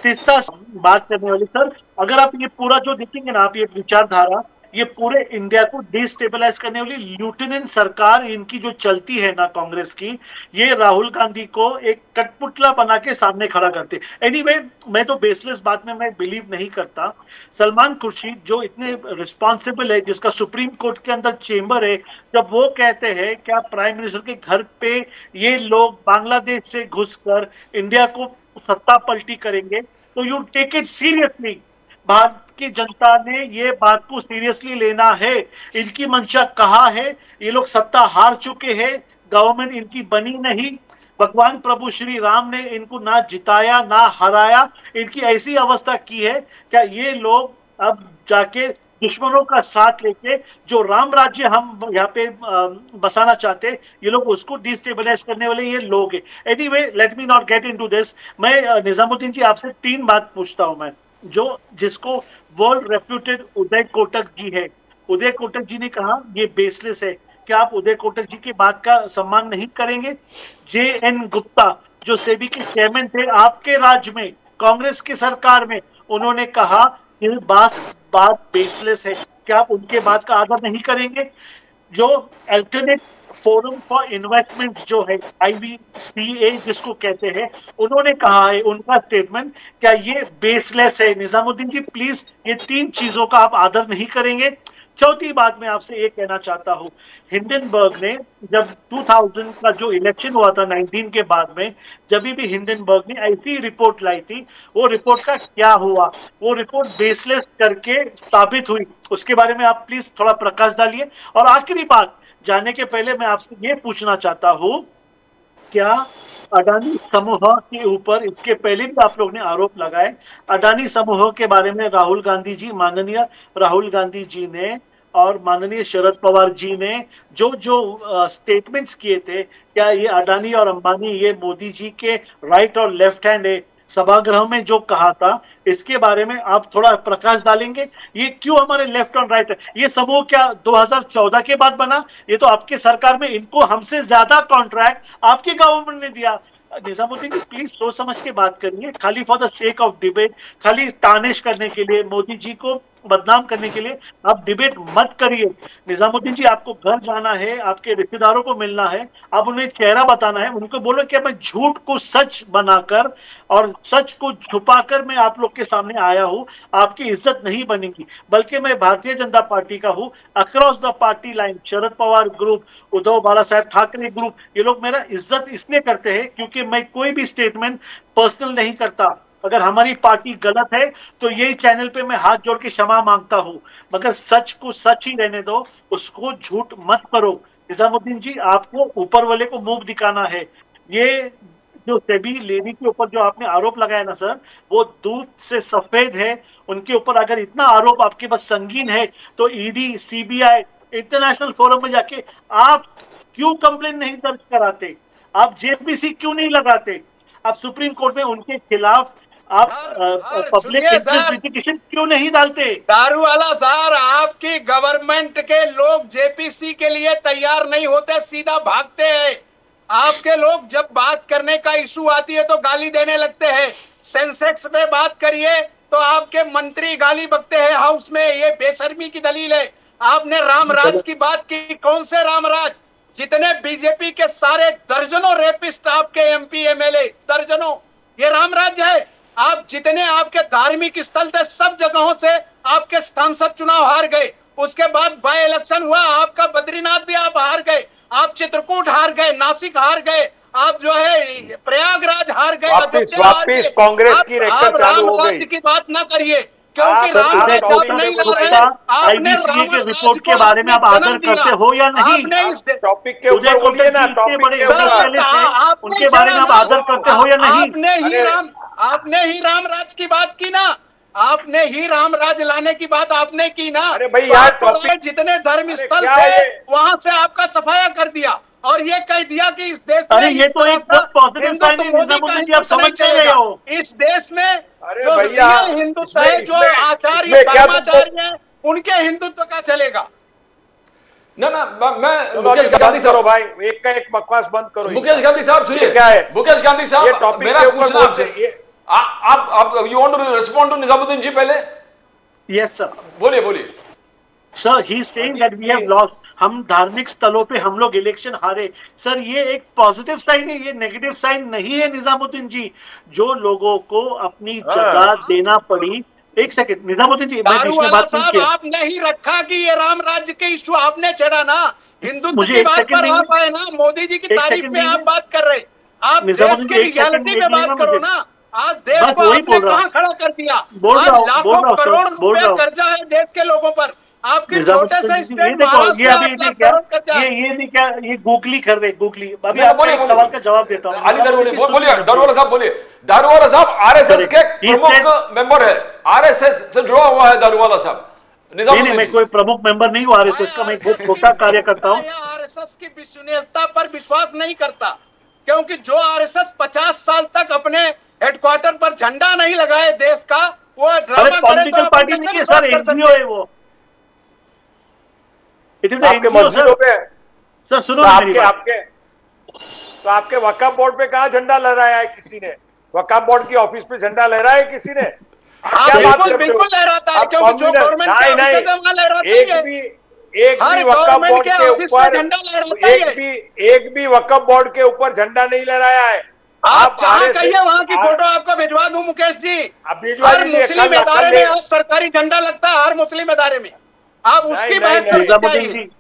तीसरा बात करने वाली सर, अगर आप ये पूरा जो देखेंगे ना, आप ये विचारधारा, ये पूरे इंडिया को डिस्टेबलाइज करने वाली ल्यूटिनेंट सरकार इनकी जो चलती है ना कांग्रेस की, ये राहुल गांधी को एक कठपुतला बना के सामने खड़ा करते। एनीवे, मैं तो बेसलेस बात में मैं बिलीव नहीं करता। सलमान खुर्शीद जो इतने रिस्पॉन्सिबल है, जिसका सुप्रीम कोर्ट के अंदर चेंबर है, जब वो कहते हैं क्या प्राइम मिनिस्टर के घर पे ये लोग बांग्लादेश से घुसकर इंडिया को सत्ता पलटी करेंगे, तो you take it seriously. Bharat की जनता ने ये बात को सीरियसली लेना है। इनकी मंशा कहाँ है? ये लोग सत्ता हार चुके हैं, गवर्नमेंट इनकी बनी नहीं, भगवान प्रभु श्री राम ने इनको ना जिताया ना हराया, इनकी ऐसी अवस्था की है। क्या ये लोग अब जाके दुश्मनों का साथ लेके जो राम राज्य हम यहाँ पे बसाना चाहते, ये लोग उसको डिस्टेबलाइज करने वाले ये लोग हैं। Anyway, let me not get into this. मैं निजामुद्दीन जी आपसे 3 बात पूछता हूं मैं, जिसको वर्ल्ड रेप्यूटेड उदय कोटक जी है, उदय कोटक जी ने कहा ये बेसलेस है। क्या आप उदय कोटक जी की बात का सम्मान नहीं करेंगे? JN गुप्ता जो सेबी के चेयरमैन थे आपके राज्य में, कांग्रेस की सरकार में, उन्होंने कहा कि बात बेसलेस है। क्या आप उनके बात का आदर नहीं करेंगे? जो अल्टरनेट फोरम फॉर इन्वेस्टमेंट जो है, IVCA जिसको कहते हैं, उन्होंने कहा है, उनका स्टेटमेंट, क्या ये बेसलेस है? निजामुद्दीन जी प्लीज ये 3 चीजों का आप आदर नहीं करेंगे? चौथी बात मैं आपसे ये कहना चाहता हूं, हिंडनबर्ग ने जब 2000 का जो इलेक्शन हुआ था 19 के बाद में, जब भी हिंडनबर्ग ने ऐसी रिपोर्ट लाई थी, वो रिपोर्ट का क्या हुआ? वो रिपोर्ट बेसलेस करके साबित हुई। उसके बारे में आप प्लीज थोड़ा प्रकाश डालिए। और आखिरी बात जाने के पहले मैं आपसे ये पूछना चाहता हूं, क्या अडानी समूह के ऊपर इसके पहले भी आप लोग ने आरोप लगाए, अडानी समूह के बारे में राहुल गांधी जी, माननीय राहुल गांधी जी ने और माननीय शरद पवार जी ने जो स्टेटमेंट्स किए थे, क्या ये अडानी और अंबानी ये मोदी जी के राइट और लेफ्ट हैंड है? सभागृह में जो कहा था, इसके बारे में आप थोड़ा प्रकाश डालेंगे? ये क्यों हमारे लेफ्ट और राइट है? ये समूह क्या 2014 के बाद बना? ये तो आपके सरकार में इनको हमसे ज्यादा कॉन्ट्रैक्ट आपके गवर्नमेंट ने दिया। निजामुद्दीन जी प्लीज सोच समझ के बात करिए, खाली for the sake of debate, खाली तानिश करने के लिए, मोदी जी को बदनाम करने के लिए आप डिबेट मत करिए। निजामुद्दीन जी आपको घर जाना है, आपके रिश्तेदारों को मिलना है, आप उन्हें चेहरा बताना है, उनको बोलो कि मैं झूठ को सच बनाकर और सच को छुपाकर मैं आप लोग के सामने आया हूं, आपकी इज्जत नहीं बनेगी। बल्कि मैं भारतीय जनता पार्टी का हूं, across the party line, Sharad Pawar group, Uddhav Bala Saheb Thackeray group, ये लोग मेरा इज्जत इसलिए करते हैं क्योंकि मैं कोई भी स्टेटमेंट पर्सनल नहीं करता। अगर हमारी पार्टी गलत है तो यही चैनल पे मैं हाथ जोड़ के क्षमा मांगता हूं, मगर सच को सच ही रहने दो, उसको झूठ मत करो। निजामुद्दीन जी आपको ऊपर वाले को मुंह दिखाना है। ये जो सेबी लेवी के ऊपर जो आपने आरोप लगाया ना सर, वो दूध से सफेद है। उनके ऊपर अगर इतना आरोप आपके पास संगीन है तो ED, CBI, इंटरनेशनल फोरम में जाके आप क्यों कंप्लेन नहीं दर्ज कराते? आप JPC क्यों नहीं लगाते? आप सुप्रीम कोर्ट में उनके खिलाफ आप पब्लिक इंटरेस्ट लिटिगेशन क्यों नहीं डालते? दारू वाला सर, आपकी गवर्नमेंट के लोग JPC के लिए तैयार नहीं होते, सीधा भागते हैं। आपके लोग जब बात करने का इशू आती है तो गाली देने लगते हैं। सेंसेक्स में बात करिए तो आपके मंत्री गाली बकते हैं हाउस में, ये बेशर्मी की दलील है। आपने रामराज की बात की, कौन से रामराज? जितने बीजेपी के सारे दर्जनों रेपिस्ट आपके MP MLA, दर्जनों, ये रामराज है। आप जितने आपके धार्मिक स्थल थे सब जगहों से आपके सांसद चुनाव हार गए। उसके बाद बाय इलेक्शन हुआ, आपका बद्रीनाथ भी आप हार गए, आप चित्रकूट हार गए, नासिक हार गए, आप जो है प्रयागराज हार गए, वापिस कांग्रेस की रेकॉर्ड चालू हो गई। की बात ना करिए क्योंकि IBC के रिपोर्ट के बारे में आप आदर करते हो या नहीं? टॉपिक के ऊपर बोलिए ना, टॉपिक के ऊपर उनके बारे में आप आदर करते हो या नहीं? आपने ही रामराज की बात की ना, आपने ही रामराज लाने की बात आपने की ना। अरे भाई यार, टॉपिक जितने धर्म स्थल थे वहां से आपका सफाया कर दिया और ये कह दिया कि इस देश में, अरे ये तो एक बहुत पॉजिटिव साइन है निजामुद्दीन जी, आप समझ नहीं रहे हो। इस देश में जो भैया, रियल हिंदुत्व है, जो आचार्य धर्माचार्य है, उनके हिंदुत्व का चलेगा ना। मैं मुकेश गांधी साहब, भाई एक का एक बकवास बंद करो। मुकेश गांधी साहब सुनिए, क्या है मुकेश गांधी साहब, मेरा पूछना आपसे, आप you want to respond to Nizamuddin ji पहले? यस सर, बोलिए। Sir he is saying that we have lost, हम धार्मिक स्थलों पे हम लोग इलेक्शन हारे। सर ये एक पॉजिटिव साइन है, ये नेगेटिव साइन नहीं है निजामुद्दीन जी। जो लोगों को अपनी जगह देना पड़ी, एक सेकंड निजामुद्दीन जी, मैं बीच में बात सुन के, आपने ही रखा कि ये राम राज्य के इशू आपने छेड़ा ना, हिंदुत्व मुझे की एक बात सेकंड पर देंगे? आप आए ना, मोदी जी की एक तारीफ सेकंड में आप देंगे? बात कर रहे, आप देश निजामुद्दीन की जी, एक सेकंड रियलिटी में देंगे बात करो मुझे? ना। आज देश बस को वही आपने बोल रहा कहां हूं। खड़ा कर दिया, बोल आज रहा हूं, लाखों बोल रहा हूं सर, करोड़ बोल रहा रुपए हूं। कर्जा है देश के लोगों पर, आपके छोटे निजामुद्दीन से जी, ये स्टेट देखो, महाराष्ट्र ये में अभी 8 नहीं लाख क्या, करोड़ कर्जा है। ये नहीं क्या, ये गूगली कर रहे, गूगली। अभी नहीं, आपको बोलिए, एक बोलिए, सवाल का जवाब देता हूँ। अली दारुवाला निजामुद्दीन जी, बोलिए, सुनिए दारुवाला साहब बोलिए। दारुवाला साहब आरएसएस के He said- प्रमुख मेंबर है, आरएसएस से जुड़ा हुआ है दारुवाला साहब। नहीं, निजामुद्दीन मैं जी। कोई प्रमुख मेंबर नहीं हूँ आरएसएस का, मैं एक बहुत छोटा कार्यकर्ता हूँ। आरएसएस की विश्वसनीयता पर विश्वास नहीं करता, क्योंकि जो आरएसएस 50 साल तक अपने हेडक्वार्टर पर झंडा नहीं लगाए देश का, वो अरे ड्रामा करे पॉलिटिकल तो आप पार्टी कैसे नहीं है विश्वास सर, कर एनजीओ सकते है वो। इट इज आपके एनजीओ मस्जिदों सर। पे, सर सुनो तो ना मेरी आपके बात। तो आपके वक्फ बोर्ड पे कहाँ झंडा लहराया है किसी ने? वक्फ बोर्ड की ऑफिस पे झंडा लहराया है किसी ने? हाँ, क्या बात बिल्कुल करते हो? बिल्कुल लहराता है, आप क्योंकि जो communal- गवर्नमेंट नहीं, के नहीं, ऑफिस है वहाँ लहराता ही एक है। भी हर वक्फ गवर्नमेंट बोर्ड के के ऑफिस में ऊपर झंडा लहराता ही है। एक भी वक्फ बोर्ड के ऊपर झंडा नहीं लहराया है। आप जहाँ RSS कहिए वहाँ की फोटो आपको भिजवा दूं मुकेश जी। आप भिजवा हर दीजिए, मुस्लिम कल- इदारे कल में ले- आज सरकारी झंडा लगता है, हर मुस्लिम इदारे में। आप उसकी नहीं, बहस नहीं, करते निजामुद्दीन आइए। जी,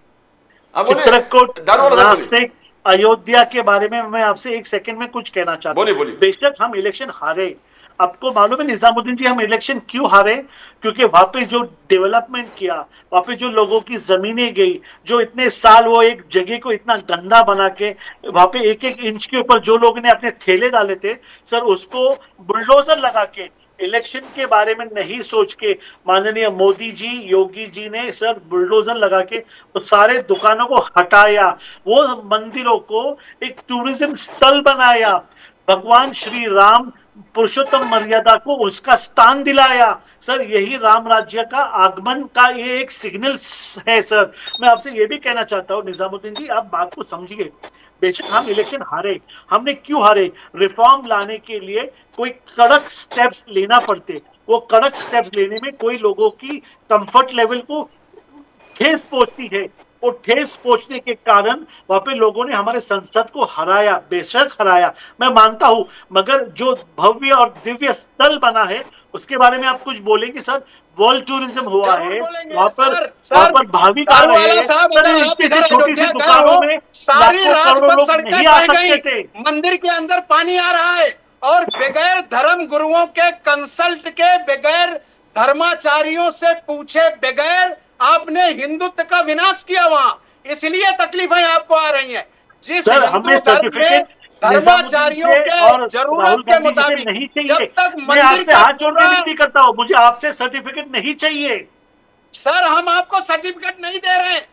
हाँ, बोलिए। चित्रकूट, दारुवाला साहब बोलिए। नासिक, अयोध्या के बारे में मैं आपसे एक सेकंड में कुछ कहना चाहता बोलिए, हूँ। बोलिए। बेशक हम इलेक्शन हारे, आपको मालूम है निजामुद्दीन जी हम इलेक्शन क्यों हारे? क्योंकि वहां पे जो डेवलपमेंट किया, वहां पे जो लोगों की जमीनें गई, जो इतने साल वो एक जगह को इतना गंदा बना के वहां पे एक एक इंच के ऊपर जो लोगों ने अपने ठेले डाले थे सर, उसको बुलडोजर लगा के, इलेक्शन के बारे में नहीं सोच के, माननीय मोदी जी, योगी जी ने सर बुलडोजर लगा के वो सारे दुकानों को हटाया, वो मंदिरों को एक टूरिज्म स्थल बनाया, भगवान श्री राम पुरुषोत्तम मर्यादा को उसका स्थान दिलाया। सर यही राम राज्य का आगमन का ये एक सिग्नल है। सर मैं आपसे ये भी कहना चाहता हूँ निजामुद्दीन जी, आप बात को समझिए। बेशक हम इलेक्शन हारे, हमने क्यों हारे? रिफॉर्म लाने के लिए कोई कड़क स्टेप्स लेना पड़ते, वो कड़क स्टेप्स लेने में कोई लोगों की कंफर्ट लेवल को ठेस पहुंचती है, वो ठेस पहुंचने के कारण वहां पे लोगों ने हमारे संसद को हराया, बेशक हराया, मैं मानता हूं, मगर जो भव्य और दिव्य स्थल बना है उसके बारे में आप कुछ बोलेंगे सर? वर्ल्ड टूरिज्म हुआ है वहां पर भाविक आ रहे हैं सर, छोटी सी दुकानों में सारी लाखों करोड़ों राजपथ लोग सड़कें नहीं आ बह गई, सकते थे। मंदिर के अंदर पानी आ रहा है, और बगैर धर्म गुरुओं के कंसल्ट के, बगैर धर्माचार्यों से पूछे बगैर आपने हिंदुत्व का विनाश किया वहां, इसलिए तकलीफें आपको आ रही हैं। जिस सर हिंदू हमें धर्म में सर्टिफिकेट धर्माचार्यों के और जरूरत राहुल के गांधी जी से मुताबिक नहीं जब चाहिए। तक मैं मंदिर आपसे का हाथ जोड़ के पूरा- विनती करता हूँ, मुझे आपसे सर्टिफिकेट नहीं चाहिए। सर हम आपको सर्टिफिकेट नहीं दे रहे हैं,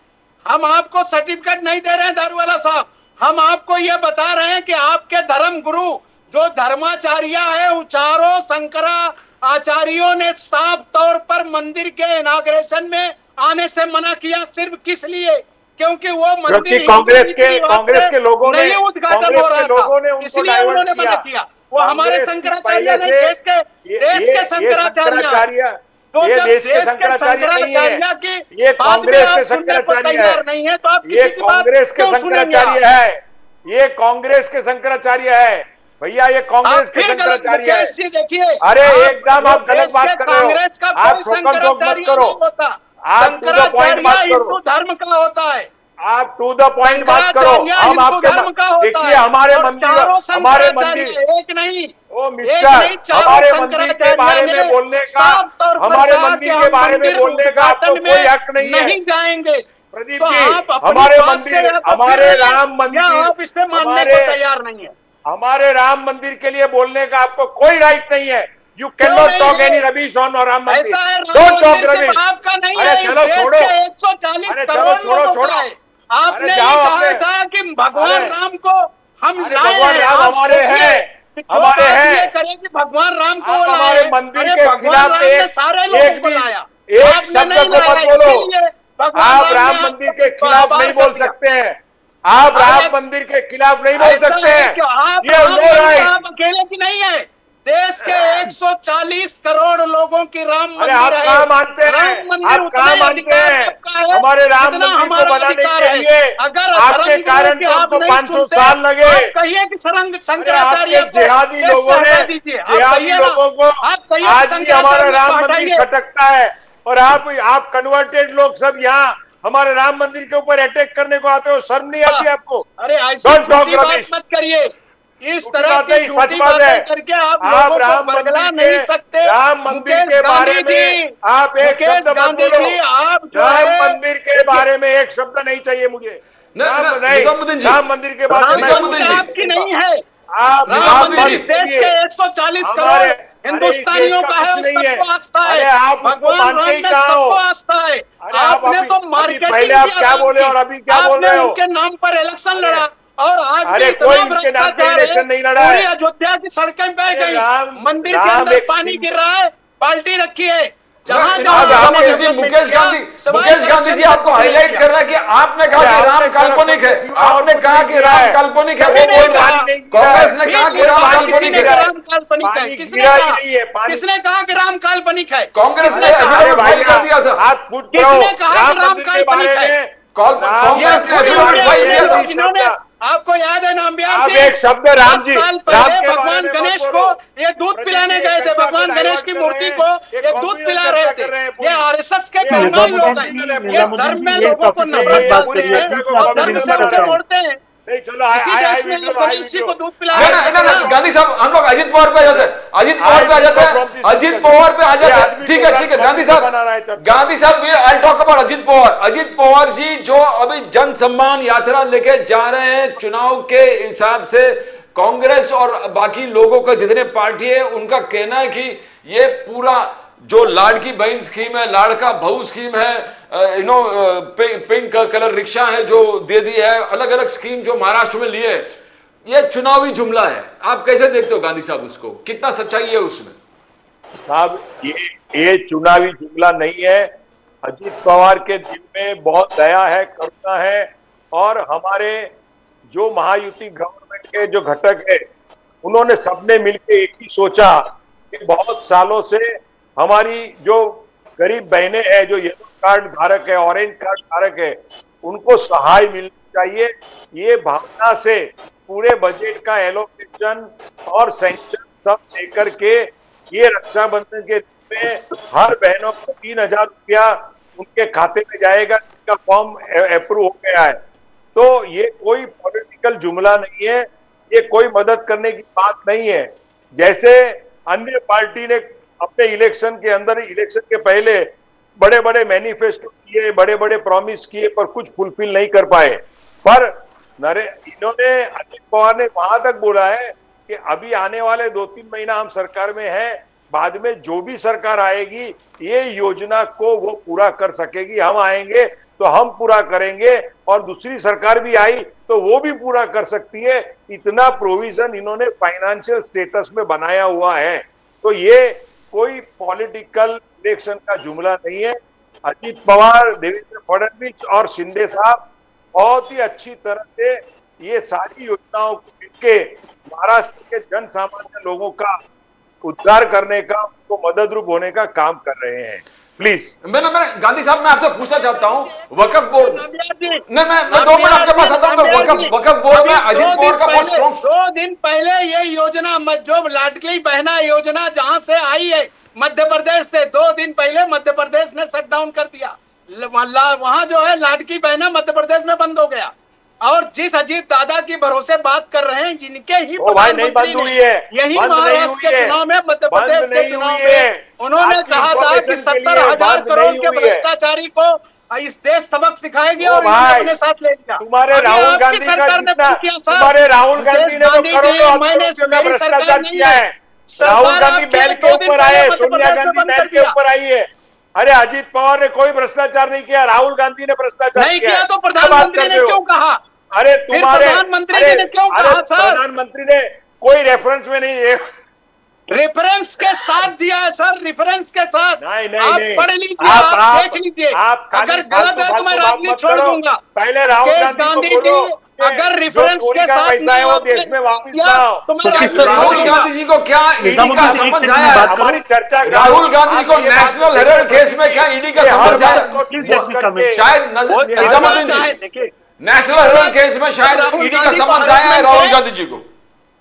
हम आपको सर्टिफिकेट नहीं दे रहे हैं दारूवाला साहब, हम आपको यह बता रहे हैं कि आपके धर्म गुरु जो धर्माचार्य है, चारों शंकरा आचार्यों ने साफ तौर पर मंदिर के इनाग्रेशन में आने से मना किया। सिर्फ किस लिए? क्योंकि वो मंदिर कांग्रेस के लोगों ने, नहीं उद्घाटन हो कांग्रेस रहा के लोगों ने था, उनको इसलिए डाइवर्ट उन्होंने मना किया। वो हमारे शंकराचार्य नहीं, देश के शंकराचार्य, तो ये जब देश के शंकराचार्य नहीं है, ये कांग्रेस के शंकराचार्य है, नहीं है तो आप ये किसी की बात कांग्रेस के क्यों सुनेंगे शंकराचार्य आप? है, ये कांग्रेस के शंकराचार्य है भैया, ये कांग्रेस के शंकराचार्य है। देखिए, अरे एकदम आप गलत बात कर रहे हो, कांग्रेस का आप कोई ठोकम ठोक मत शंकराचार्य करो, नहीं होता, आप to the point बात शंकराचार्य करो, हिंदू धर्म का होता है। आप टू द पॉइंट बात करो। शंकराचार्य हम हिंदू आपके धर्म का होता देखिए है, हमारे और मंदिर, चारों हमारे शंकराचार्य, मंदिर, एक नहीं, ओ एक मिस्टर, नहीं, चारों हमारे मंदिर के शंकराचार्य बारे ने में बोलने का, साफ तौर पर हमारे कहा मंदिर कि के हम बारे में मंदिर बोलने का आपको उद्घाटन कोई में हक नहीं है। नहीं जाएंगे। प्रदीप तो जी, आप अपनी हमारे बात से मंदिर, आप हमारे फिर राम या मंदिर, आप इसे मानने हमारे को तैयार नहीं है। हमारे राम मंदिर के लिए बोलने का आपको कोई राइट नहीं है। यू कैन क्यों नॉट नहीं टॉक है? एनी रबीश ऑन राम मंदिर। ऐसा है, राम डोंट टॉक मंदिर रबीश। सिर्फ आपका नहीं अरे है, इस चलो देश छोड़ो, के 140 अरे करोड़ चलो लोगों छोड़ो, का है। आपने अरे ये जाओ कहा अपने, था कि भगवान अरे, राम को हम अरे लाए भगवान हैं। राम आप हमारे सोचिए हैं, कि जो हमारे बात हैं। ये करे कि भगवान राम को आप वो हमारे लाए, मंदिर अरे के भगवान खिलाफ राम ने एक सारे लोगों को लाया, आपने शब्द नहीं को मत लाया, बोलो। इसीलिए भगवान आप राम राम ने मंदिर आपको के खिलाफ बर्बाद नहीं कर बोल दिया। सकते हैं, आप अरे, राम मंदिर के खिलाफ नहीं बोल ऐसा सकते है हैं। कि आप ये राम नो मंदिर राइट। आप अकेले की नहीं है, देश के 140 करोड़ लोगों की राम अरे मंदिर आप है। कहाँ मानते हैं? राम मंदिर आप कहाँ उतना मानते अधिकार हैं? आपका है हमारे राम जितना मंदिर को हमारा बनाने अधिकार के है। लिए अगर आपके धर्मगुरुओं कारण की तो आप हमको नहीं 500 सुनते, साल लगे। आप कहिए कि शंकराचार्य आपके जिहादी लोगों ने, जिहादी लोगों को आप कहिए आज भी हमारा शंकराचार्य राम को मंदिर हटाइए। खटकता है, और आप कन्वर्टेड लोग सब यहाँ हमारे राम मंदिर के ऊपर अटैक करने को आते हो। शर्म नहीं आती आपको? अरे ऐसी Don't talk झूठी बात rubbish. मत करिए। इस झूठी तरह बात है, की सच झूठी बात है। बातें करके आप आप लोगों राम को बरगला मंदिर नहीं सकते। राम मंदिर मुकेश के बारे गांधी में जी, आप एक मुकेश शब्द मत गांधी बोलो। जी, आप जो राम है मंदिर के बारे में एक शब्द नहीं चाहिए मुझे। निजामुद्दीन जी, राम मंदिर के बारे में राम निजामुद्दीन मंदिर जी, आपकी नहीं है। आप राम निजामुद्दीन मंदिर जी, इस देश के 140 हमारे करोड़ हिंदुस्तानियों का है, कुछ नहीं है। सबको आस्था है। अरे आप उसको भगवान मानते राम ही में कहाँ हो? सबको आस्था है। अरे आप आपने तो अभी मार्केटिंग पहले आप किया क्या राम बोले की। और अभी क्या बोल आपने रहे हो? उनके नाम पर इलेक्शन अरे- लड़ा और आज भी अरे इतना कोई इनके नाम पे भ्रष्टाचार है। इलेक्शन नहीं लड़ा पूरी है। अयोध्या की सड़कें बह अरे गई, राम- मंदिर के राम अंदर एक पानी सिंह- गिर रहा है, बाल्टी रखी है। जहां अब जहां निजामुद्दीन जी, आपने मुकेश किया, गांधी सिवाय मुकेश गांधी जी corruption आपको का हाईलाइट किया। कर रहा है कि आपने कहा अरे कि राम आपने काल्पनिक है, corruption के सिवा और आपने कुछ कहा नहीं कि किया राम है। काल्पनिक है, कभी वो नहीं बोल रहा कहा। है। नहीं गिरा है। कांग्रेस ने फिर कहा कि बोल राम रहा है, पानी किसी काल्पनिक ने गिरा है। कहा है। राम काल्पनिक है? पानी किसने गिरा ही कहा? नहीं है, पानी- किसने कहा कि राम काल्पनिक है? कांग्रेस किसने ने कहा? अभी अरे भाई फाइल कर दिया था। आप खुद किसने करो। कहा कि राम राम मंदिर के बारे काल्पनिक है? में कांग्रेस ने पूरी अभी फाइल किया था। इन्होंने, आपको याद है नामबियार आप जी, एक शब्द राम 10 जी, साल राम पहले के बारे भगवान में मत गणेश बोलो। को ये दूध पिलाने गए थे। भगवान गणेश की मूर्ति को ये दूध पिला रहे थे। ये आरएसएस के बेईमान लोग हैं। ये धर्म में लोगों को नफरत डालते हैं और धर्म से उसे मोड़ते हैं। नहीं चलो इसी देश में गणेश जी को दूध पिला नहीं, रहे नहीं, नहीं, थे। नहीं, गांधी साहब, हम लोग अजीत पवार पे आ जाते हैं, अजीत पवार पे आ जाते हैं, अजीत पवार पे आ जाते हैं। ठीक है, Gandhi sahab, I talk about Ajit Pawar. Ajit Pawar ji जो अभी जन सम्मान यात्रा लेके जा रहे हैं, चुनाव के हिसाब से कांग्रेस और बाकी लोगों का जितने पार्टी है उनका कहना है कि ये पूरा जो लाड़की बहन स्कीम है, लाड़का बहू स्कीम है, पिंक कलर रिक्शा है जो दे दी है, अलग अलग स्कीम जो महाराष्ट्र में लिए है, ये चुनावी जुमला है। आप कैसे देखते हो गांधी साहब उसको, कितना सच्चाई है उसमें? साहब ये चुनावी जुमला नहीं है। अजीत पवार के दिल में बहुत दया है, करुणा है, और हमारे जो महायुति गवर्नमेंट के जो घटक है उन्होंने सबने मिलकर एक ही सोचा कि बहुत सालों से हमारी जो गरीब बहनें हैं, जो येलो कार्ड धारक है, ऑरेंज कार्ड धारक है, उनको सहाय मिलनी चाहिए। ये भावना से पूरे बजट का एलोकेशन और सैंक्शन सब लेकर के ये रक्षाबंधन के रूप में हर बहनों को 3,000 रुपया उनके खाते में जाएगा, जिसका फॉर्म अप्रूव हो गया है। तो ये कोई पॉलिटिकल जुमला नहीं है, ये कोई मदद करने की बात नहीं है। जैसे अन्य पार्टी ने अपने इलेक्शन के अंदर, इलेक्शन के पहले बड़े बड़े मैनिफेस्टो किए, बड़े बड़े प्रॉमिस किए, पर कुछ फुलफिल नहीं कर पाए। पर इन्होंने, अजित पवार ने वहां तक बोला है कि अभी आने वाले 2-3 महीना हम सरकार में हैं, बाद में जो भी सरकार आएगी ये योजना को वो पूरा कर सकेगी, हम आएंगे तो हम पूरा करेंगे, और दूसरी सरकार भी आई तो वो भी पूरा कर सकती है। इतना प्रोविजन इन्होंने फाइनेंशियल स्टेटस में बनाया हुआ है। तो ये कोई पॉलिटिकल इलेक्शन का जुमला नहीं है। अजित पवार, देवेंद्र फडणवीस और शिंदे साहब बहुत ही अच्छी तरह से ये सारी योजनाओं को मिलके महाराष्ट्र के जन सामान्य लोगों का उद्धार करने का, उनको मदद रूप होने का काम कर रहे हैं। प्लीज मैंने गांधी साहब, मैं आपसे पूछना चाहता हूं, वक्फ बोर्ड, नहीं मैं 2 मिनट आपके पास आता हूं। वक्फ बोर्ड में अजीत पवार का बहुत स्ट्रॉन्ग, 2 दिन पहले ये योजना, जो लाडली बहना योजना जहां से आई है मध्य प्रदेश से, 2 दिन पहले मध्य प्रदेश ने शट डाउन कर दिया। वहां जो है लाडकी बहना मध्य प्रदेश में बंद हो गया। और जिस अजीत दादा की भरोसे बात कर रहे हैं, इनके ही प्रधानमंत्री ने यही महाराष्ट्र के चुनाव में, मध्य प्रदेश के चुनाव में उन्होंने कहा था कि 70,000 करोड़ के भ्रष्टाचारी को इस देश सबक सिखाएगी, और इन्होंने अपने साथ ले लिया। तुम्हारे राहुल गांधी का जितना, तुम्हारे राहुल गांधी ने तो करोड़ों रुपयों का भ्रष्टाचार किया है। राहुल गांधी बैल के ऊपर आए, सोनिया गांधी बैल के ऊपर आई है। अरे अजीत पवार ने कोई भ्रष्टाचार नहीं किया, राहुल गांधी ने भ्रष्टाचार नहीं किया। तो प्रधानमंत्री ने क्यों कहा? अरे तुम्हारे प्रधानमंत्री ने क्यों कहा सर? प्रधानमंत्री ने कोई रेफरेंस में नहीं है, रेफरेंस के साथ दिया है सर, रेफरेंस के साथ। नहीं, आप पढ़ लीजिए, आप देख लीजिए। अगर गलत है तो मैं राजनीति छोड़ दूंगा। पहले राहुल गांधी को बोलो अगर रेफरेंस के साथ पैसा है वो आपने देश में वापस किया, लाओ। तो मैं तो राज्य राहुल छोड़ूंगा। गांधी जी को क्या ईडी का निजामुद्दीन एक समझ सेकंड आया? में बात हमारी चर्चा करो। राहुल गांधी को आप ये नेशनल बात हेराल्ड देखिए, केस में क्या ईडी का ये हर समझ बात आया? को Please ट्वीट let me करके शायद वो निजामुद्दीन चाहे- जी देखिए नेशनल हेराल्ड केस में शायद राहुल ईडी का गांधी को समझ आया है harassment राहुल है। गांधी जी को।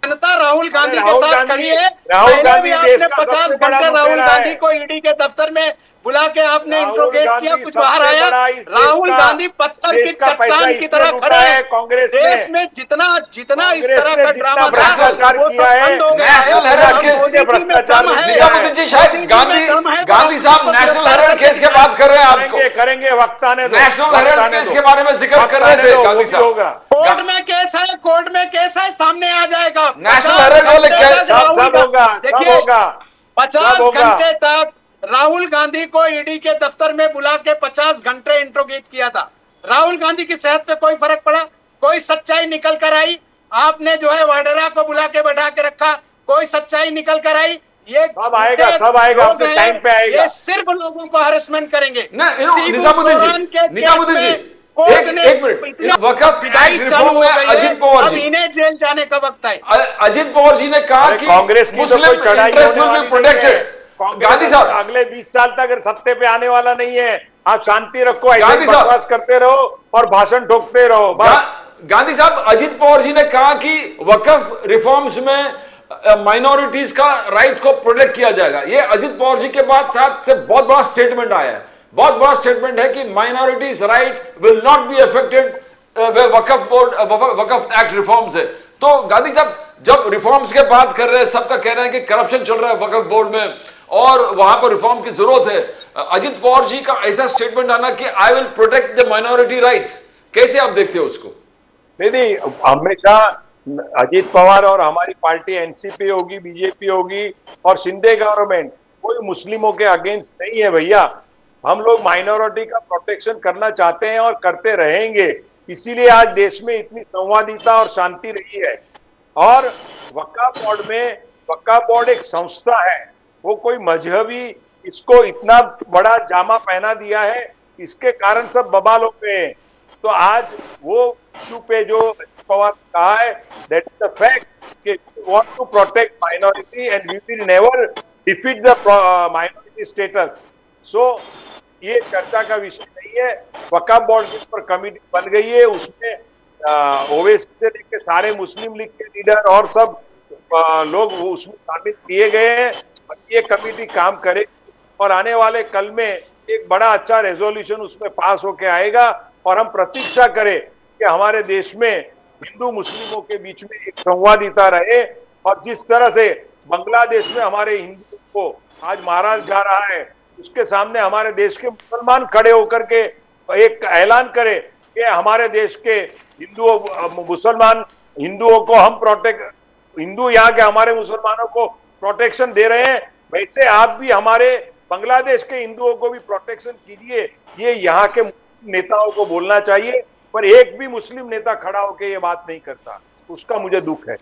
जनता राहुल गांधी के राहुल साथ गांधी- खड़ी है। राहुल पहले गांधी भी देश आपने का 50 सबसे बड़ा घंटे राहुल लुटेरा गांधी है। को ईडी के दफ्तर में बुला के आपने राहुल इंट्रोगेट गांधी किया, कुछ सबसे बाहर आया। बड़ा इस देश राहुल का- गांधी पत्थर की देश का पैसा चट्टान की इसने तरह लूटा खड़े है हैं। कांग्रेस देश ने। में जितना इस कांग्रेस तरह ने का जितना ड्रामा था भ्रष्टाचार वो तो किया है, बंद हो गया है। नेशनल हेराल्ड अब केस मोदी ने जी में भ्रष्टाचार दम है। निजामुद्दीन जी शायद मोदी जी में गांधी दम है तो गांधी आप साहब उसको नेशनल गिरफ्तार हेराल्ड केस करके की बात कर रहे हैं आपको। करेंगे वक्त आने दो। नेशनल वक्त हेराल्ड आने केस दो। के बारे में जिक्र वक्त कर रहे आने थे दो, गांधी वो भी साहब। होगा। कोर्ट में केस है, कोर्ट में केस है, सामने आ जाएगा। नेशनल 50 हेराल्ड वाले घंटे क्या- तक सब राहुल सब गा- होगा, सब देखिए, होगा। 50 सब होगा। घंटे तक राहुल गांधी को ईडी के दफ्तर में बुला के 50 घंटे इंट्रोगेट किया था। राहुल गांधी की सेहत पे कोई फर्क पड़ा? कोई सच्चाई निकल कर आई? आपने जो है वाड्रा को बुला के बैठा के रखा, कोई सच्चाई निकल कर आई? ये सब आएगा, झूठे सब आएगा, लोग अपने हैं, टाइम पे आएगा। ये सिर्फ लोगों को हरेसमेंट करेंगे। ना सीबू निजामुद्दीन सोरेन के जी केस निजामुद्दीन जी में कोर्ट ने एक मिनट इतना वक्फ विदाई एक्ट चालू रिफॉर्म हो में गई है, अजित पवार अब जी इन्हें जेल जाने का वक्त है। अजित पवार जी ने कहा अरे कि कांग्रेस की तो मुस्लिम कोई चढ़ाई इंटरेस्ट होने विल वाली बी नहीं प्रोटेक्टेड। है। कांग्रेस गांधी साहब अगले 20 साल तक सत्ते पे आने वाला नहीं है। आप शांति रखो, ऐसे गांधी ही साहब- बकवास करते रहो और भाषण ठोकते रहो बस। गांधी साहब अजित पवार जी ने कहा कि वक्फ रिफॉर्म्स में माइनॉरिटीज का राइट्स को प्रोटेक्ट किया जाएगा। ये अजित पवार जी के बाद साथ से बहुत बड़ा स्टेटमेंट आया है। बहुत बड़ा स्टेटमेंट है कि minorities right will not be affected Waqf act reform से। तो गांधी साहब जब रिफॉर्म्स के बात कर रहे हैं, सबका कहना है कि करप्शन चल रहा है वक्फ बोर्ड में और वहां पर रिफॉर्म की जरूरत है। अजित पवार जी का ऐसा स्टेटमेंट आना कि I will protect the minority rights, कैसे आप देखते हो उसको? नहीं, हमेशा अजीत पवार और हमारी पार्टी एनसीपी होगी, बीजेपी होगी और शिंदे गवर्नमेंट कोई मुस्लिमों के अगेंस्ट नहीं है भैया। हम लोग माइनॉरिटी का प्रोटेक्शन करना चाहते हैं और करते रहेंगे। इसीलिए आज देश में इतनी संवादिता और शांति रही है। और वक्फ बोर्ड एक संस्था है, वो कोई मजहबी इसको इतना बड़ा जामा पहना दिया है, इसके कारण सब बवाल हो गए हैं। तो आज वो इशू पे जो पवार ने कहा है, दैट इज द फैक्ट कि we want to protect minority and we will never defeat the minority status. So ये चर्चा का विषय नहीं है। वक्फ बोर्ड के ऊपर कमेटी बन गई है, उसमें ओवैसी से लेकर सारे मुस्लिम लीग के लीडर और सब लोग उसमें शामिल किए गए हैं। ये कमेटी काम करेगी और आने वाले कल में एक बड़ा अच्छा रेजोल्यूशन उसमें पास होके आएगा। और हम प्रतीक्षा करें कि हमारे देश में हिंदू मुस्लिमों के बीच में एक संवादिता रहे। और जिस तरह से बांग्लादेश में हमारे हिंदुओं को आज मारा जा रहा है, उसके सामने हमारे देश के मुसलमान खड़े होकर के एक ऐलान करें कि हमारे देश के हिंदुओं को हम हिंदू यहाँ के हमारे मुसलमानों को प्रोटेक्शन दे रहे हैं, वैसे आप भी हमारे बांग्लादेश के हिंदुओं को भी प्रोटेक्शन कीजिए। ये यहाँ के नेताओं को बोलना चाहिए, पर एक भी मुस्लिम नेता खड़ा होकर ये बात नहीं करता, उसका मुझे दुख है।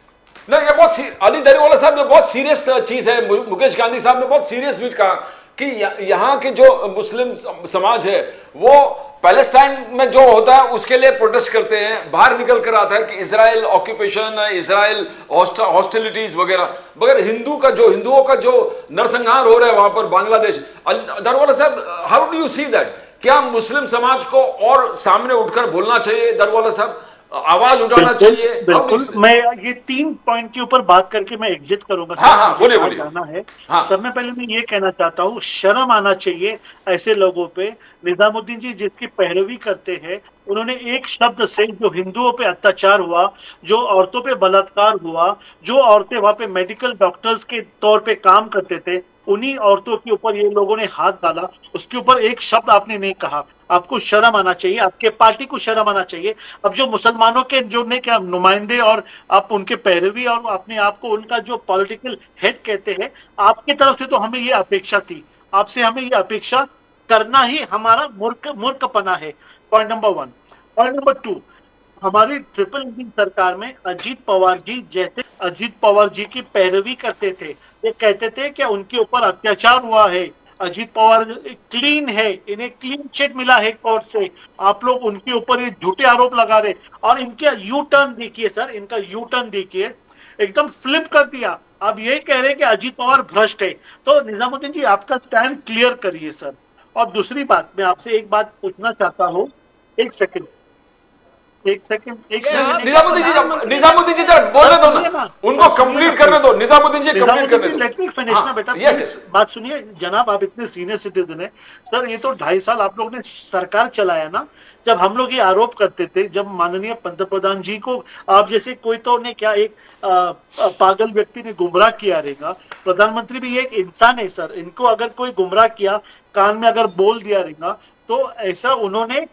नहीं, ये बहुत अली दाढ़ीवाला साहब ने बहुत सीरियस चीज है। मुकेश गांधी साहब ने बहुत सीरियस भी कहा कि यहाँ के जो मुस्लिम समाज है वो पैलेस्टाइन में जो होता है उसके लिए प्रोटेस्ट करते हैं, बाहर निकल कर आता है कि इजराइल ऑक्यूपेशन है, इजराइल हॉस्टिलिटीज वगैरह, मगर हिंदुओं का जो नरसंहार हो रहा है वहां पर बांग्लादेश। दाढ़ीवाला साहब, how do you see that? क्या मुस्लिम समाज को और सामने उठकर बोलना चाहिए? दाढ़ीवाला साहब, आवाज उठाना चाहिए? बिल्कुल। मैं ये 3 पॉइंट के ऊपर बात करके मैं एग्जिट करूंगा। हाँ, बोलिए। जाना है। हाँ। सब में पहले मैं ये कहना चाहता हूँ, शर्म आना चाहिए ऐसे लोगों पे। निजामुद्दीन जी जिसकी पैरवी करते हैं, उन्होंने एक शब्द से जो हिंदुओं पे अत्याचार हुआ, जो औरतों पे बलात्कार हुआ, जो औरतें वहां पे मेडिकल डॉक्टर्स के तौर पे काम करते थे, उन्हीं औरतों के ऊपर ये लोगों ने हाथ डाला, उसके ऊपर एक शब्द आपने नहीं कहा। आपको शर्म आना चाहिए, आपके पार्टी को शर्म आना चाहिए। अब जो मुसलमानों के जो ने क्या नुमाइंदे और आप उनके पैरवी और अपने आप को उनका जो पॉलिटिकल हेड कहते हैं, आपकी तरफ से तो हमें ये अपेक्षा थी, आपसे हमें ये अपेक्षा करना ही हमारा मूर्खपना है। Point number 1। पॉइंट नंबर 2, हमारी ट्रिपल इंजन सरकार में अजीत पवार जी जैसे अजीत पवार जी की पैरवी करते थे, ये कहते थे कि उनके ऊपर अत्याचार हुआ है, अजीत पवार क्लीन है, इन्हें क्लीन चिट मिला है कोर्ट से, आप लोग उनके ऊपर ये झूठे आरोप लगा रहे। और इनका यू टर्न देखिए सर, इनका यू टर्न देखिए, एकदम फ्लिप कर दिया। अब यही कह रहे हैं कि अजीत पवार भ्रष्ट है। तो निजामुद्दीन जी आपका स्टैंड क्लियर करिए सर। और दूसरी बात, मैं आपसे एक बात पूछना चाहता हूँ, एक सेकंड निजामुद्दीन जी जरा बोलने दो ना, उनको कंप्लीट करने दो। निजामुद्दीन जी कंप्लीट करने दो। लेट मी फिनिश ना बेटा, प्लीज बात सुनिए जनाब, आप इतने सीनियर सिटीजन है सर। ये तो 2.5 साल आप लोगों ने सरकार चलाया ना। जब हम लोग ये आरोप करते थे, जब माननीय पंतप्रधान जी को आप जैसे कोई तो ने क्या एक पागल व्यक्ति ने गुमराह किया रहेगा, प्रधानमंत्री भी एक इंसान है सर, इनको अगर कोई गुमराह किया, कान में अगर बोल दिया रहेगा, तो ऐसा उन्होंने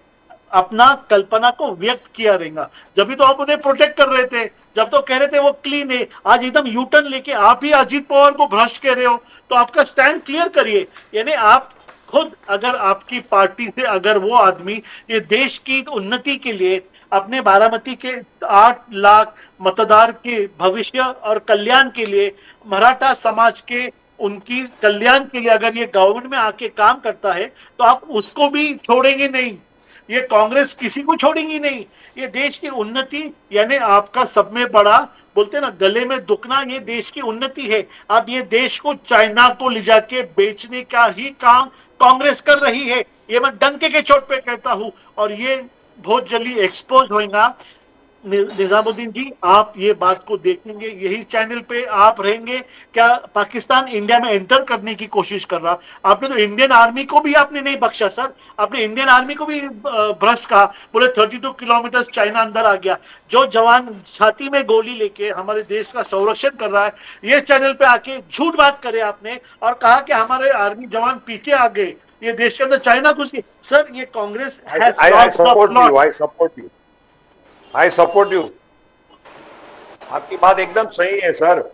अपना कल्पना को व्यक्त किया रहेगा। जब भी तो आप उन्हें प्रोटेक्ट कर रहे थे, जब तो कह रहे थे वो क्लीन है, आज एकदम यूटर्न लेके आप ही अजीत पवार को भ्रष्ट कह रहे हो। तो आपका स्टैंड क्लियर करिए। यानी आप खुद, अगर आपकी पार्टी से अगर वो आदमी ये देश की उन्नति के लिए, अपने बारामती के 8 लाख मतदार के भविष्य और कल्याण के लिए, मराठा समाज के उनकी कल्याण के लिए अगर ये गवर्नमेंट में आके काम करता है, तो आप उसको भी छोड़ेंगे नहीं। ये कांग्रेस किसी को छोड़ेंगी नहीं। ये देश की उन्नति, यानी आपका सब में बड़ा बोलते ना गले में दुखना, ये देश की उन्नति है। अब ये देश को चाइना को ले जाके बेचने का ही काम कांग्रेस कर रही है, ये मैं डंके के चोट पे कहता हूं। और ये बहुत जल्दी एक्सपोज होगा। निजामुद्दीन जी आप ये बात को देखेंगे, यही चैनल पे आप रहेंगे क्या? पाकिस्तान इंडिया में एंटर करने की कोशिश कर रहा, आपने तो इंडियन आर्मी को भी आपने नहीं बख्शा सर, आपने इंडियन आर्मी को भी भ्रष्ट कहा, बोले 32 किलोमीटर चाइना अंदर आ गया। जो जवान छाती में गोली लेके हमारे देश का संरक्षण कर रहा है, ये चैनल पे आके झूठ बात करे आपने और कहा कि हमारे आर्मी जवान पीछे आ गए, ये देश के अंदर चाइना घुस गई। सर ये कांग्रेस आई सपोर्ट यू। आपकी बात एकदम सही है सर,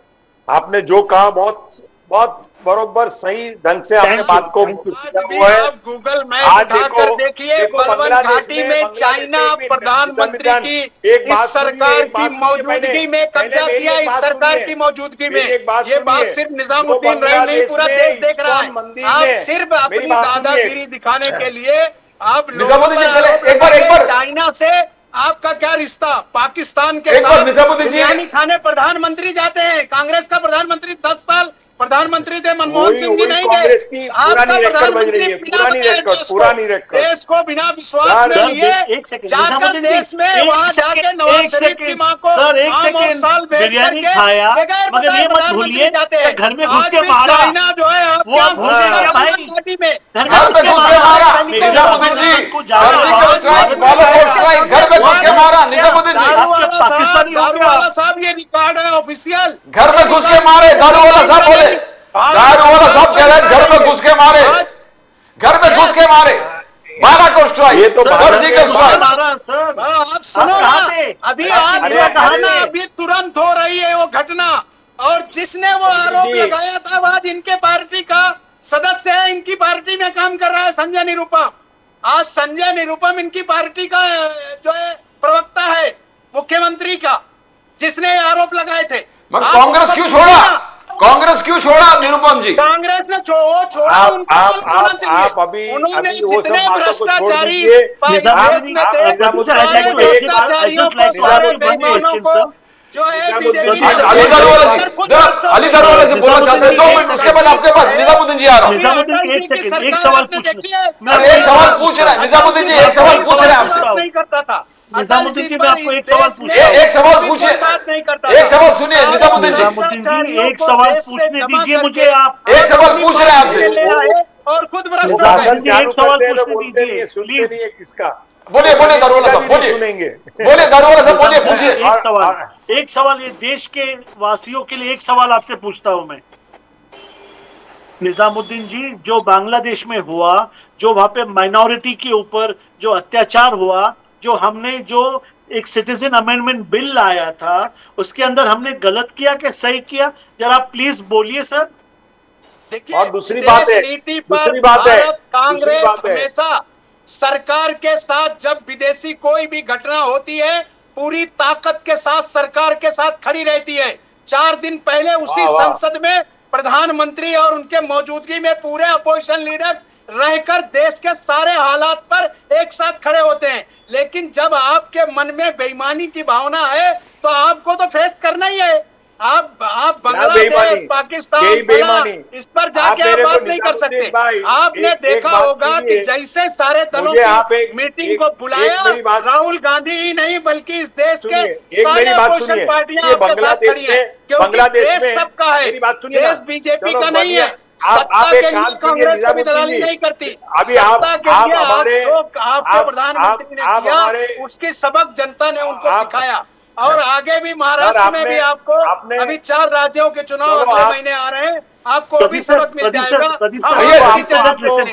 आपने जो कहा बहुत बहुत बरोबर सही ढंग से आपने बात को आप गूगल मैप उठाकर देखिए, बलवन घाटी में चाइना प्रधानमंत्री की इस सरकार की मौजूदगी में कब्जा किया, इस सरकार की मौजूदगी में। ये बात सिर्फ निजामुद्दीन रही नहीं, पूरा देश देख रहा है। आप सिर्फ अपनी दादागिरी दिखाने के लिए आप एक बार चाइना से आपका क्या रिश्ता? पाकिस्तान के साथ बिरयानी खाने प्रधानमंत्री जाते हैं। कांग्रेस का प्रधानमंत्री 10 साल प्रधानमंत्री थे, मनमोहन सिंह जी नहीं थे। आपका प्रधानमंत्री देश को बिना विश्वास में लिए जाकर देश में वहां जाके नवाज शरीफ की मां को बिरयानी खाया, मगर ये मत भूलिए घर में घुस के मारा। चाइना जो है घर में घुस के मारा निजामुद्दीन जी, घर में घुस के मारा निजामुद्दीन जी। पाकिस्तानी दारूवाला साहब ये रिकॉर्ड है ऑफिशियल। घर में घुस के मारे दारूवाला साहब, बोले दारूवाला साहब कह रहे हैं घर में घुस के मारे, घर में घुस के मारे, 12 को स्ट्राइक, ये तो सर्जिकल स्ट्राइक। आप सुनो ना, अभी आज घटना अभी तुरंत हो रही है वो घटना, और जिसने वो आरोप लगाया था आज इनके पार्टी का सदस्य है, इनकी पार्टी में काम कर रहा है संजय निरुपम। आज संजय निरुपम इनकी पार्टी का जो है प्रवक्ता है मुख्यमंत्री का, जिसने आरोप लगाए थे। कांग्रेस क्यों छोड़ा? कांग्रेस क्यों छोड़ा निरुपम जी? कांग्रेस ने छोड़ा, उन्होंने जितने भ्रष्टाचारी जो है अली दरवाजा से बोलना चाहते हैं 2 मिनट, उसके बाद आपके पास निजामुद्दीन जी आ रहा हूँ। एक सवाल पूछ रहा है निजामुद्दीन जी, एक सवाल पूछ रहे हैं आपसे। नहीं करता था निजामुद्दीन जी, मैं आपको एक सवाल एक सवाल पूछिए, एक सवाल सुनिए निजामुद्दीन जी, एक सवाल पूछने दीजिए मुझे। आप एक सवाल पूछ रहे हैं आपसे और खुद भ्रष्ट एक सवाल पूछने दीजिए, सुनते नहीं है किसका। बोलिए दारूवाला साहब, बोलिए दारूवाला साहब, बोलिए पूछिए। एक सवाल ये देश के वासियों के लिए एक सवाल आपसे पूछता हूं मैं। निजामुद्दीन जी, जो बांग्लादेश में हुआ, जो वहां पे माइनॉरिटी के ऊपर जो अत्याचार हुआ, जो हमने जो एक सिटीजन अमेंडमेंट बिल लाया था, उसके अंदर हमने गलत किया कि सही किया? जरा प्लीज बोलिए सर। और दूसरी बात है कांग्रेस हमेशा सरकार के साथ, जब विदेशी कोई भी घटना होती है, पूरी ताकत के साथ सरकार के साथ खड़ी रहती है। 4 दिन पहले उसी संसद में प्रधानमंत्री और उनके मौजूदगी में पूरे अपोजिशन लीडर्स रहकर देश के सारे हालात पर एक साथ खड़े होते हैं। लेकिन जब आपके मन में बेईमानी की भावना है तो आपको तो फेस करना ही है। आप बांग्लादेश, पाकिस्तान, फलां, इस पर जाके आप बात नहीं कर सकते। आपने देखा होगा कि जैसे सारे दलों की मीटिंग को बुलाया, राहुल गांधी ही नहीं बल्कि इस देश के सारे अपोजिशन पार्टियां आपके साथ खड़ी हैं, क्योंकि देश सबका है, देश बीजेपी का नहीं है। सत्ता के लिए कांग्रेस कभी दलाली नहीं करती। अभी सत्ता के लिए हमारे आपके प्रधानमंत्री ने किया, उसकी सबक जनता ने उनको सिखाया। और आगे भी महाराष्ट्र में भी आपको अभी 4 राज्यों के चुनाव अगले महीने आ रहे हैं, आपको भी सबक मिल जाएगा।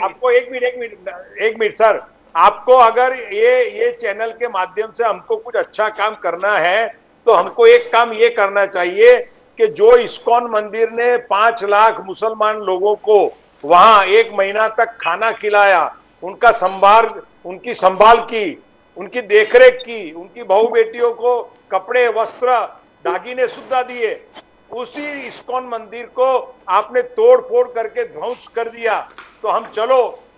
आपको एक मिनट सर, आपको अगर ये चैनल के माध्यम से हमको कुछ अच्छा काम करना है तो हमको एक काम ये करना चाहिए कि जो इस्कॉन मंदिर ने 5 लाख मुसलमान लोगों को वहां 1 महीना तक खाना खिलाया, उनकी संभाल की, उनकी देखरेख की, उनकी बहू बेटियों को कपड़े, वस्त्र, दागिने सुद्धा दिए, उसी इस्कॉन मंदिर को आपने तोड़ फोड़ करके ध्वंस कर दिया। तो हम चलो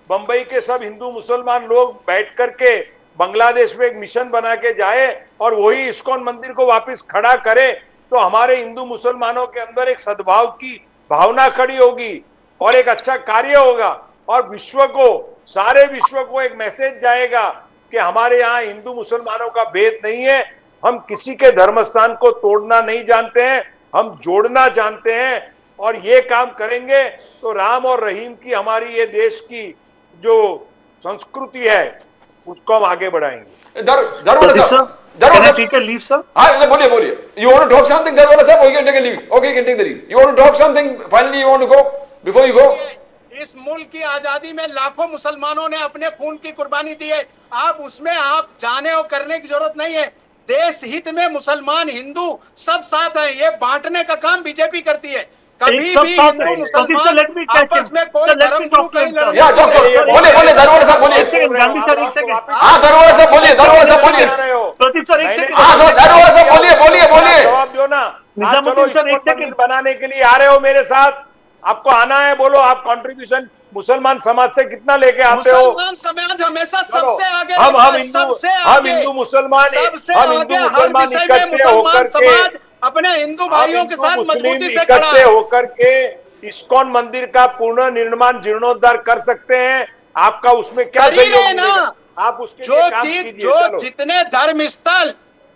बंबई के सब हिंदू मुसलमान लोग बैठ करके बांग्लादेश में एक मिशन बना के जाए और वही इस्कॉन मंदिर को वापस खड़ा करे, तो हमारे हिंदू मुसलमानों के अंदर एक सद्भाव की भावना खड़ी होगी और एक अच्छा कार्य होगा और सारे विश्व को एक मैसेज जाएगा कि हमारे यहाँ हिंदू मुसलमानों का भेद नहीं है, हम किसी के धर्मस्थान को तोड़ना नहीं जानते हैं, हम जोड़ना जानते हैं। और ये काम करेंगे तो राम और रहीम की हमारी ये देश की जो संस्कृति है उसको हम आगे बढ़ाएंगे। लीव सर, बोलिए। You want to talk something, Darwala sir? You can take a leave. Okay, you can take the leave. You want to talk something? Finally, you want to go? Before you go? इस मुल्क की आजादी में लाखों मुसलमानों ने अपने खून की कुर्बानी दी है। आप उसमें आप जाने और करने की जरूरत नहीं है। देश हित में मुसलमान, हिंदू सब साथ हैं। ये बांटने का काम बीजेपी करती है। कभी भी हिंदू मुसलमान आपस में कोई धर्म गुरु कहीं लड़ने बोले दरवाजा साहब बोलिए। गांधी सर एक सेकंड, हाँ दरवाजा साहब बोलिए, दरवाजा साहब बोलिए, प्रदीप सर एक सेकंड, हाँ दरवाजा साहब बोलिए। जवाब दो ना। चलो मंदिर बनाने के लिए आ रहे हो मेरे साथ, आपको आना है, बोलो आप कंट्रीब्यूशन मुसलमान समाज से कितना लेके आते हो? मुसलमान समाज हमेशा सबसे आगे, हम हिंदू मुसलमान इकट्ठे होकर के अपने हिंदू भाइयों के साथ मजबूती से इकट्ठे होकर के इस्कॉन मंदिर का पुनर्निर्माण, जीर्णोद्धार कर सकते हैं। आपका उसमें क्या सहयोग मिलेगा? आप उसके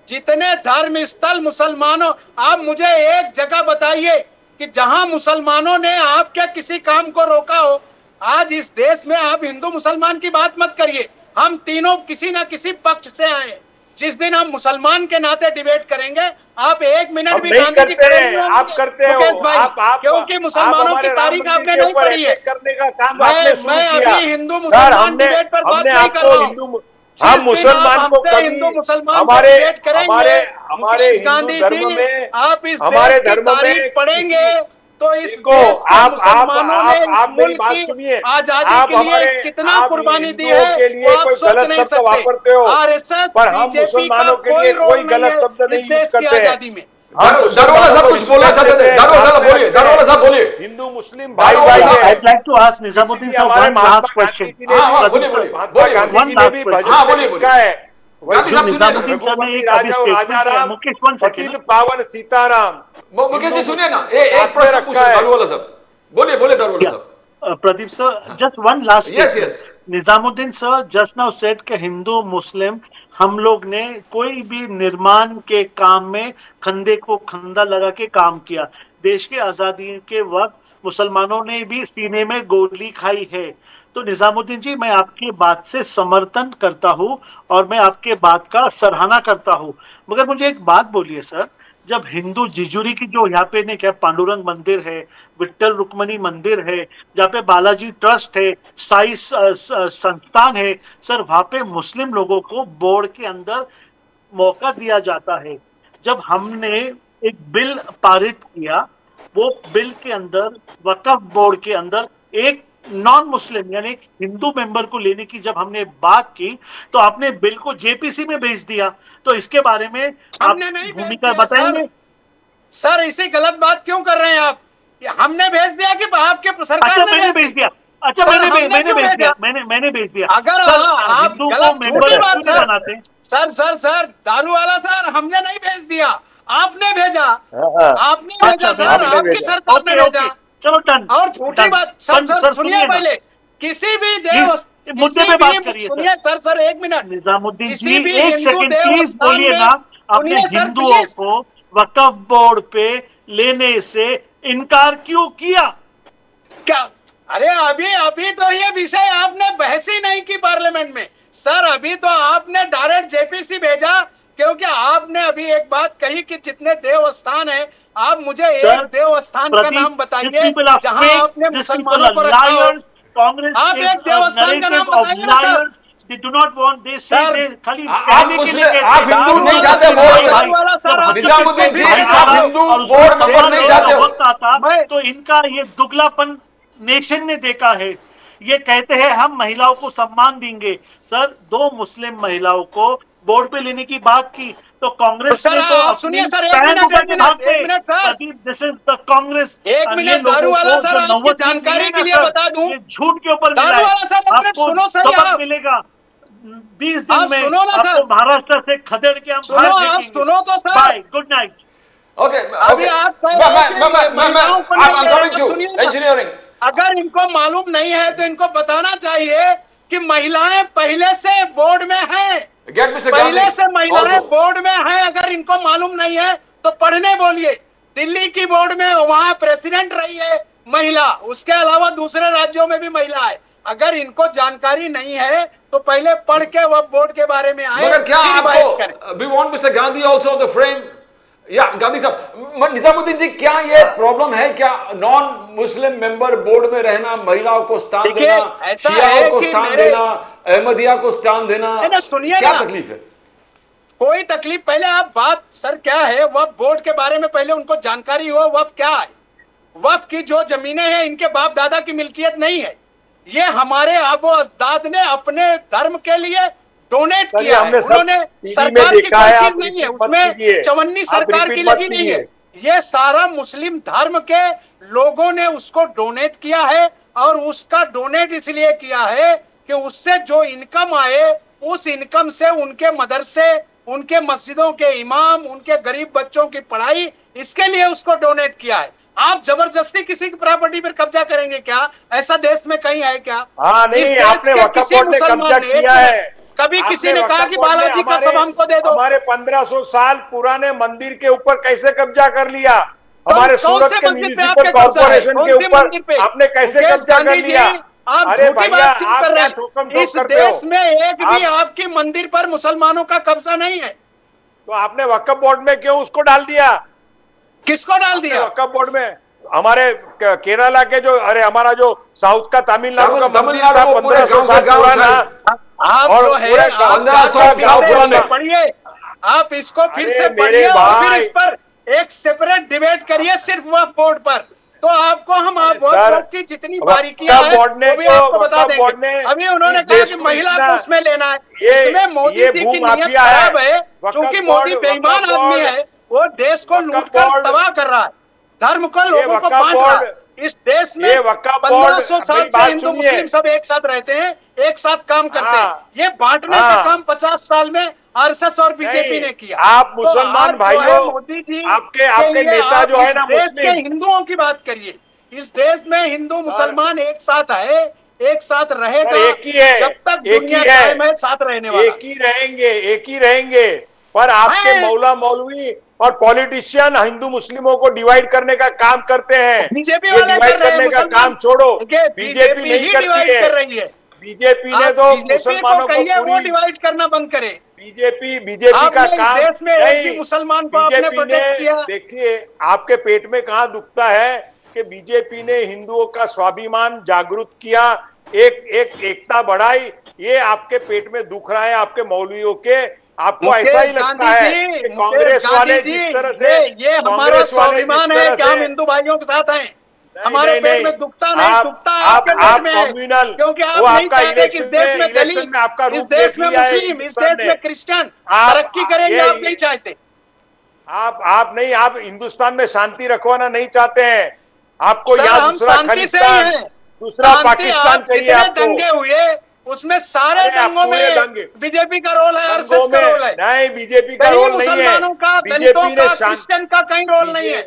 जितने धर्म स्थल मुसलमानों, आप मुझे एक जगह बताइए कि जहां मुसलमानों ने आपके किसी काम को रोका हो। आज इस देश में आप हिंदू मुसलमान की बात मत करिए, हम तीनों किसी ना किसी पक्ष से आए। जिस दिन हम मुसलमान के नाते डिबेट करेंगे, आप 1 मिनट भी गांधी जी आप करते हो, क्योंकि मुसलमानों की तारीख आपने नहीं पढ़ी है। करने का काम आपने शुरू मैं किया। अभी हिंदू मुसलमान डिबेट पर बात नहीं कर रहा हूँ। हम मुसलमान को हिंदू मुसलमान हमारे गांधी धर्म में, आप इस हमारे देश की धर्म में तारीख पढ़ेंगे तो इस को देश के आप मुसलमानों ने इस मुल्क की आजादी के लिए कितना कुर्बानी दी है, वो आप सोच नहीं सकते। आरएसएस, बीजेपी का कोई रोल नहीं है इस देश की आजादी में। दरवाजा साहब कुछ बोलना चाहते थे, दरवाजा साहब बोलिए। हिंदू मुस्लिम भाई भाई है। I'd like to ask Nizamuddin sir one last question. Mahatma Gandhi ने भी भजन लिखा है। निजामुद्दीन सर ने एक अभी स्टेटमेंट किया, मुकेश वन सेकंड, पावन सीताराम। मुकेश जी सुनिए ना, एक प्रश्न पूछिए दरवाजा साहब, बोलिए दरवाजा साहब। Pradeep sir, just one last statement. Yes. Nizamuddin sir just now said कि हिंदू मुस्लिम हम लोग ने कोई भी निर्माण के काम में खंदे को खंदा लगा के काम किया। देश के आजादी के वक्त मुसलमानों ने भी सीने में गोली खाई है। तो निजामुद्दीन जी, मैं आपकी बात से समर्थन करता हूं और मैं आपके बात का सराहना करता हूं, मगर मुझे एक बात बोलिए सर, जब हिंदू जिजुरी की जो यहाँ पे ने क्या पांडुरंग मंदिर है, विट्ठल रुक्मणी मंदिर है, जहाँ पे बालाजी ट्रस्ट है, साई संस्थान है सर, वहाँ पे मुस्लिम लोगों को बोर्ड के अंदर मौका दिया जाता है। जब हमने एक बिल पारित किया, वो बिल के अंदर वक्फ बोर्ड के अंदर एक नॉन मुस्लिम यानी हिंदू मेंबर को लेने की जब हमने बात की, तो आपने बिल को जेपीसी में भेज दिया। तो इसके बारे में आप भूमिका बताएंगे? सर ऐसी गलत बात क्यों कर रहे हैं आप? हमने भेज दिया कि आपके सरकार अच्छा, ने मैंने भेज दिया। अच्छा, सर, मैंने हमने मैंने क्यों भेज दिया, भेजा? मैंने भेज दिया। अगर सर, आप हिंदू को गलत मेंबर झूठी बात क्यों नहीं बनाते? सर दारू वाला सर, हमने नहीं भेज दिया, आपने भेजा। हाँ। आपने भेजा अच्छा, सर, आपने आपकी भेजा। सरकार ने ओके, भेजा। ओके, चलो डन। और झूठी डन। बात सर, सर, सुनिए सुनिए ना। पहले, किसी भी प्लीज, मुद्दे पे बात करिए सर। सुनिए सर, एक मिनट। निजामुद्दीन किसी जी, भी एक हिंदू सेकंड प्लीज देवस्थान बोलिए में- ना। अपने सुनिए सर, हिंदुओं प्लीज। को वक्फ बोर्ड पे लेने से इनकार क्यों किया? क्या? अरे अभी तो ये विषय आपने बहस ही नहीं की पार्लियामेंट में सर। अभी तो आपने डायरेक्ट जेपीसी भेजा, क्योंकि आपने अभी एक बात कही कि जितने देवस्थान है, आप मुझे एक देवस्थान का नाम बताइए जहां आपने मुसलमानों को रखा हो। कांग्रेस आप एक देवस्थान का नाम बताइए ना sir. They do not want, they say sir, they खाली आप कहने के मुस्लिम- लिए कहते हैं। आप हिंदू नहीं चाहते भाई, बोर्ड में। भाई, वाला सर, जब आप निजामुद्दीन जी, भाईचारा आप हिंदू और उसका बोर्ड मेंबर सम्मान नहीं और चाहते हो। वक्त आता मैं- तो इनका ये दुगलापन नेशन ने देखा है। ये कहते हैं हम महिलाओं को सम्मान देंगे। सर, 2 मुस्लिम महिलाओं को बोर्ड पे लेने की बात की तो कांग्रेस तो सर, ने तो आप सुनिए सर, एक पैर मिनट, ऊपर एक मिनट, भाग गए। एक minute sir. This is the Congress. एक और मिनट, ये दारू लोगों वाला को सर, जो आपकी 90 सीट जानकारी मिले के ना लिए सर, बता दूं। ये झूठ के ऊपर दारू मिला है। वाला सर, एक मिनट आपको सुनो सर, शपथ आप- मिलेगा 20 दिन आप में सुनो ना आपको सर। महाराष्ट्र से खदेड़ के हम सुनो, बाहर आप फेंकेंगे। सुनो तो sir. Bye, good night. Okay अभी आप कह रहे हैं कि महिलाओं को नहीं है, सुनिए ना। इंजीनियरिंग अगर इनको मालूम नहीं है तो इनको बताना चाहिए कि महिलाएं पहले से बोर्ड में हैं। गेट मिस्टर पहले से महिलाएं बोर्ड में हैं। अगर इनको मालूम नहीं है तो पढ़ने बोलिए। दिल्ली की बोर्ड में वहां प्रेसिडेंट रही है महिला, उसके अलावा दूसरे राज्यों में भी महिला है। अगर इनको जानकारी नहीं है तो पहले पढ़ के वह बोर्ड के बारे में आए, मगर क्या फिर रिवाइज करें। आपको we want mister Gandhi also on the frame. या गांधी साहब, निजामुद्दीन जी, क्या ये प्रॉब्लम है क्या नॉन मुस्लिम मेंबर बोर्ड में रहना, महिलाओं को स्थान देखिए, देना, ऐसा शियाओं है को कि स्थान मेरे- देना, अहमदिया को स्थान देना, है ना, सुनिए क्या ना। तकलीफ है? कोई तकलीफ, पहले आप बात सर क्या है वक्फ बोर्ड के बारे में पहले उनको जानकारी हो। वक्फ क्या है? वक्फ की जो जमीनें हैं इनके बाप दादा की मिल्कियत नहीं है। ये हमारे आबो अजदाद ने अपने धर्म के लिए डोनेट सर, किया है। हमने सब उन्होंने टीवी सरकार में की देखा कोई है, चीज आप नहीं है, रिपीट मत उसमें कीजिए। चवन्नी आप सरकार रिपीट की मत लगी नहीं कीजिए। है। ये सारा मुस्लिम धर्म के लोगों ने उसको डोनेट किया है, और उसका डोनेट इसलिए किया है कि उससे जो इनकम आए उस इनकम से उनके मदरसे, उनके मस्जिदों के इमाम, उनके गरीब बच्चों की पढ़ाई, इसके लिए उसको डोनेट किया है। आप जबरदस्ती किसी की प्रॉपर्टी पर कब्जा करेंगे क्या? ऐसा देश में कहीं है क्या? हाँ, नहीं, इस देश आपने के वक्फ किसी बोर्ड ने मुसलमान कब्जा ने- किया है। कभी किसी आपने ने कहा वक्फ कि बोर्ड ने बालाजी का सब हमको दे दो? हमारे 1500 साल पुराने मंदिर के ऊपर कैसे कब्जा कर लिया? हमारे कौन सूरत से के मंदिर पे म्युनिसिपल आपके कब्जा है? कॉर्पोरेशन कौन के से ऊपर मंदिर पे? आपने कैसे मुकेश कब्जा कर गांधी लिया? जी, आप अरे झूठी भैया, बात क्यों आप कर क्या रहे ठोकम हैं? ठोक इस करते हो? देश में एक भी आप- आपकी मंदिर पर मुसलमानों का कब्जा नहीं है। तो आपने वक्फ बोर्ड में क्यों उसको डाल दिया? किसको डाल दिया? वक्फ बोर्ड में हमारे केरला के जो, अरे हमारा जो साउथ का तमिलनाडु का मंदिर तमिलनाडु था वो पूरे 1500 गांव साल के गांव पुराना, आप और जो है पूरे आप 1500 जाकर गांव फिर से पुराने। पढ़िए, आप इसको फिर अरे से मेरे पढ़िए और फिर भाई। इस पर एक सेपरेट डिबेट करिए सिर्फ वक्फ बोर्ड पर, तो आपको हम अरे वक्फ सर, बोर्ड की जितनी बारीकियां वक्फ हैं बोर्ड ने वो भी तो- आपको बता वक्फ बोर्ड ने देंगे। अभी उन्होंने इस कहा देश कि को महिला इतना- को उसमें लेना है, ये- इसमें मोदी ये जी की नीयत भूमाफिया खराब है। है, वक्फ क्योंकि बोर्ड- मोदी बेईमान वक्फ आदमी बोर्ड- है। वो देश को वक्फ लूटकर बोर्ड- तबाह कर रहा है, धर्म को लोगों को वक्फ बांट रहा है। बोर्ड- इस देश में ये वक्फ बोर्ड- 1500 साल मेरी से बात हिंदू सुनिए। मुस्लिम सब एक साथ रहते हैं, एक साथ काम करते हैं। हाँ। ये बांटने हाँ। का काम 50 साल में आरएसएस और बीजेपी नहीं, ने किया। आप तो मुसलमान आप जो है भाइयों, मोदी जी आपके के लिए नेता आप जो है इस ना देश के मुस्लिम, हिंदुओं की बात करिए। इस देश में हिंदू मुसलमान एक साथ है, एक साथ रहेगा, सर, एक ही है, जब तक एक दुनिया ही है। कायम है, साथ रहने वाला। एक ही रहेंगे, एक ही रहेंगे। पर आपके है। मौला मौलवी और पॉलिटिशियन हिंदू मुस्लिमों को डिवाइड करने का काम करते हैं। बीजेपी ये वाले डिवाइड कर रहे हैं करने का मुसलमान। काम छोड़ो, देखिए, बीजेपी नहीं ही करती डिवाइड है। कर रही है। बीजेपी ने आप तो बीजेपी मुसलमानों को को कहिए वो पूरी, डिवाइड करना बंद करे। बीजेपी आपने का इस काम देश में एक नहीं। भी मुसलमान को आपने बीजेपी प्रोटेक्ट ने, किया? देखिए आपके पेट में कहाँ दुखता है कि बीजेपी ने हिंदुओं का स्वाभिमान जागरूक किया, एकता बढ़ाई। ये आपके पेट में दुख रहा है, आपके मौलवियों के। आपको ऐसा ही लगता है कि कांग्रेस वाले जिस तरह से, ये हमारा कांग्रेस वाले जिस स्वाभिमान तरह है कि हम से- हिंदू भाइयों के साथ हैं। नहीं, हमारे नहीं, पेट नहीं। में दुखता नहीं, दुखता आपके पेट आप में है, कम्युनल, क्योंकि आप वो नहीं आपका चाहते कि इस देश में इलेक्शन दलित, में आपका इस रूप देश देख में लिया है मुस्लिम, इस हिंदुस्तान देश में ने। क्रिश्चियन आप- तरक्की करेंगे, ये- आप नहीं चाहते। आप नहीं, आप हिंदुस्तान में शांति रखवाना नहीं चाहते हैं। आपको सर, यहाँ हम दूसरा शांति से ही खालिस्तान, हैं। दूसरा शांति, पाकिस्तान आप चाहिए जितने आपको। दंगे हुए उसमें सारे अरे आप दंगों पूरे में दंगे, बीजेपी का रोल है, दंगों आरएसएस का रोल में है। नहीं, बीजेपी का कहीं रोल नहीं है। मुसलमानों का, दलितों बीजेपी का, ने क्रिश्चियन का कहीं रोल नहीं है।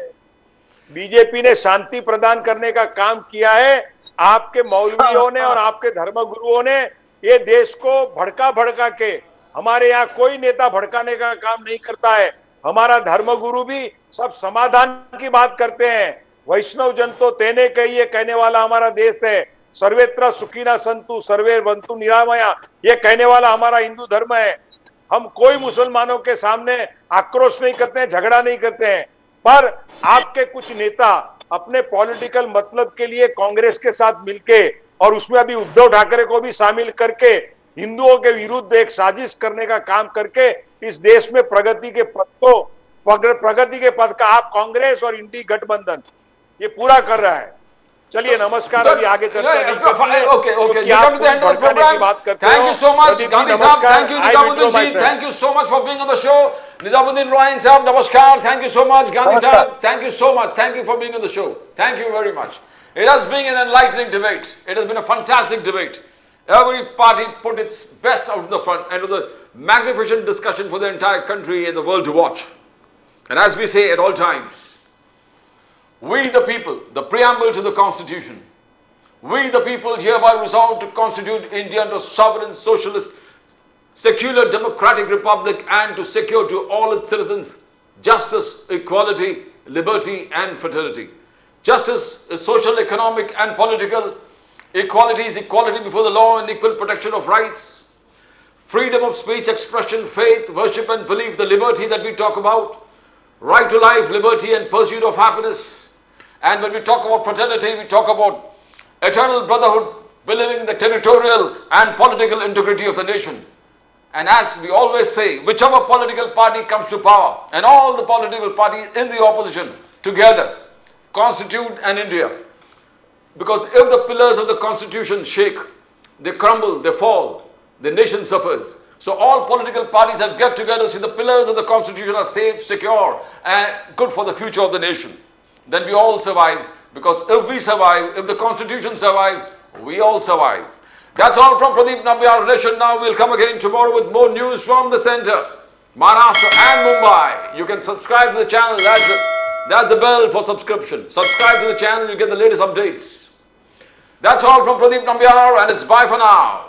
बीजेपी ने शांति प्रदान करने का काम किया है। आपके मौलवियों ने और आपके धर्मगुरुओं ने ये देश को भड़का भड़का के, हमारे यहाँ कोई नेता भड़काने का काम नहीं करता है। हमारा धर्मगुरु भी सब समाधान की बात करते हैं। वैष्णव जन तो तेने कहिए कहने वाला हमारा देश है। सर्वेत्र सुखीना संतु सर्वे बंतु निरामया, ये कहने वाला हमारा हिंदू धर्म है। हम कोई मुसलमानों के सामने आक्रोश नहीं करते हैं, झगड़ा नहीं करते हैं, पर आपके कुछ नेता अपने पॉलिटिकल मतलब के लिए कांग्रेस के साथ मिलके, और उसमें अभी उद्धव ठाकरे को भी शामिल करके, हिंदुओं के विरुद्ध एक साजिश करने का काम करके इस देश में प्रगति के पद का आप कांग्रेस और इंडी गठबंधन ये पूरा कर रहा है। चलिए नमस्कार, अभी आगे चर्चा नहीं करते हैं, Okay. क्योंकि We आप come to the end of the भड़काने की बात program. करते Thank हो। you so much, Pradeep ji, Gandhi नमस्कार। साहब. Thank you, I withdraw Nizamuddin ji. myself. Thank you so much for being on the show. Nizamuddin Royan साहब, नमस्कार. Thank you so much, Gandhi साहब. Thank you so much. Thank you for being on the show. Thank you very much. It has been an enlightening debate. It has been a fantastic debate. Every party put its best out in the front and it was a magnificent discussion for the entire country and the world to watch. And as we say at all times, we the people, the preamble to the Constitution, we the people hereby resolve to constitute India into a sovereign, socialist, secular, democratic republic and to secure to all its citizens justice, equality, liberty and fraternity. Justice is social, economic and political. Equality is equality before the law and equal protection of rights. Freedom of speech, expression, faith, worship and belief, the liberty that we talk about. Right to life, liberty and pursuit of happiness. And when we talk about fraternity, we talk about eternal brotherhood, believing in the territorial and political integrity of the nation. And as we always say, whichever political party comes to power, and all the political parties in the opposition together constitute an India. Because if the pillars of the Constitution shake, they crumble, they fall, the nation suffers. So all political parties have get together, see the pillars of the Constitution are safe, secure and good for the future of the nation. Then we all survive, because if we survive, if the Constitution survives, we all survive. That's all from Pradeep Nambiar Nation. Now we'll come again tomorrow with more news from the center, Maharashtra and Mumbai. You can subscribe to the channel, that's the bell for subscription. Subscribe to the channel, you get the latest updates. That's all from Pradeep Nambiar and it's bye for now.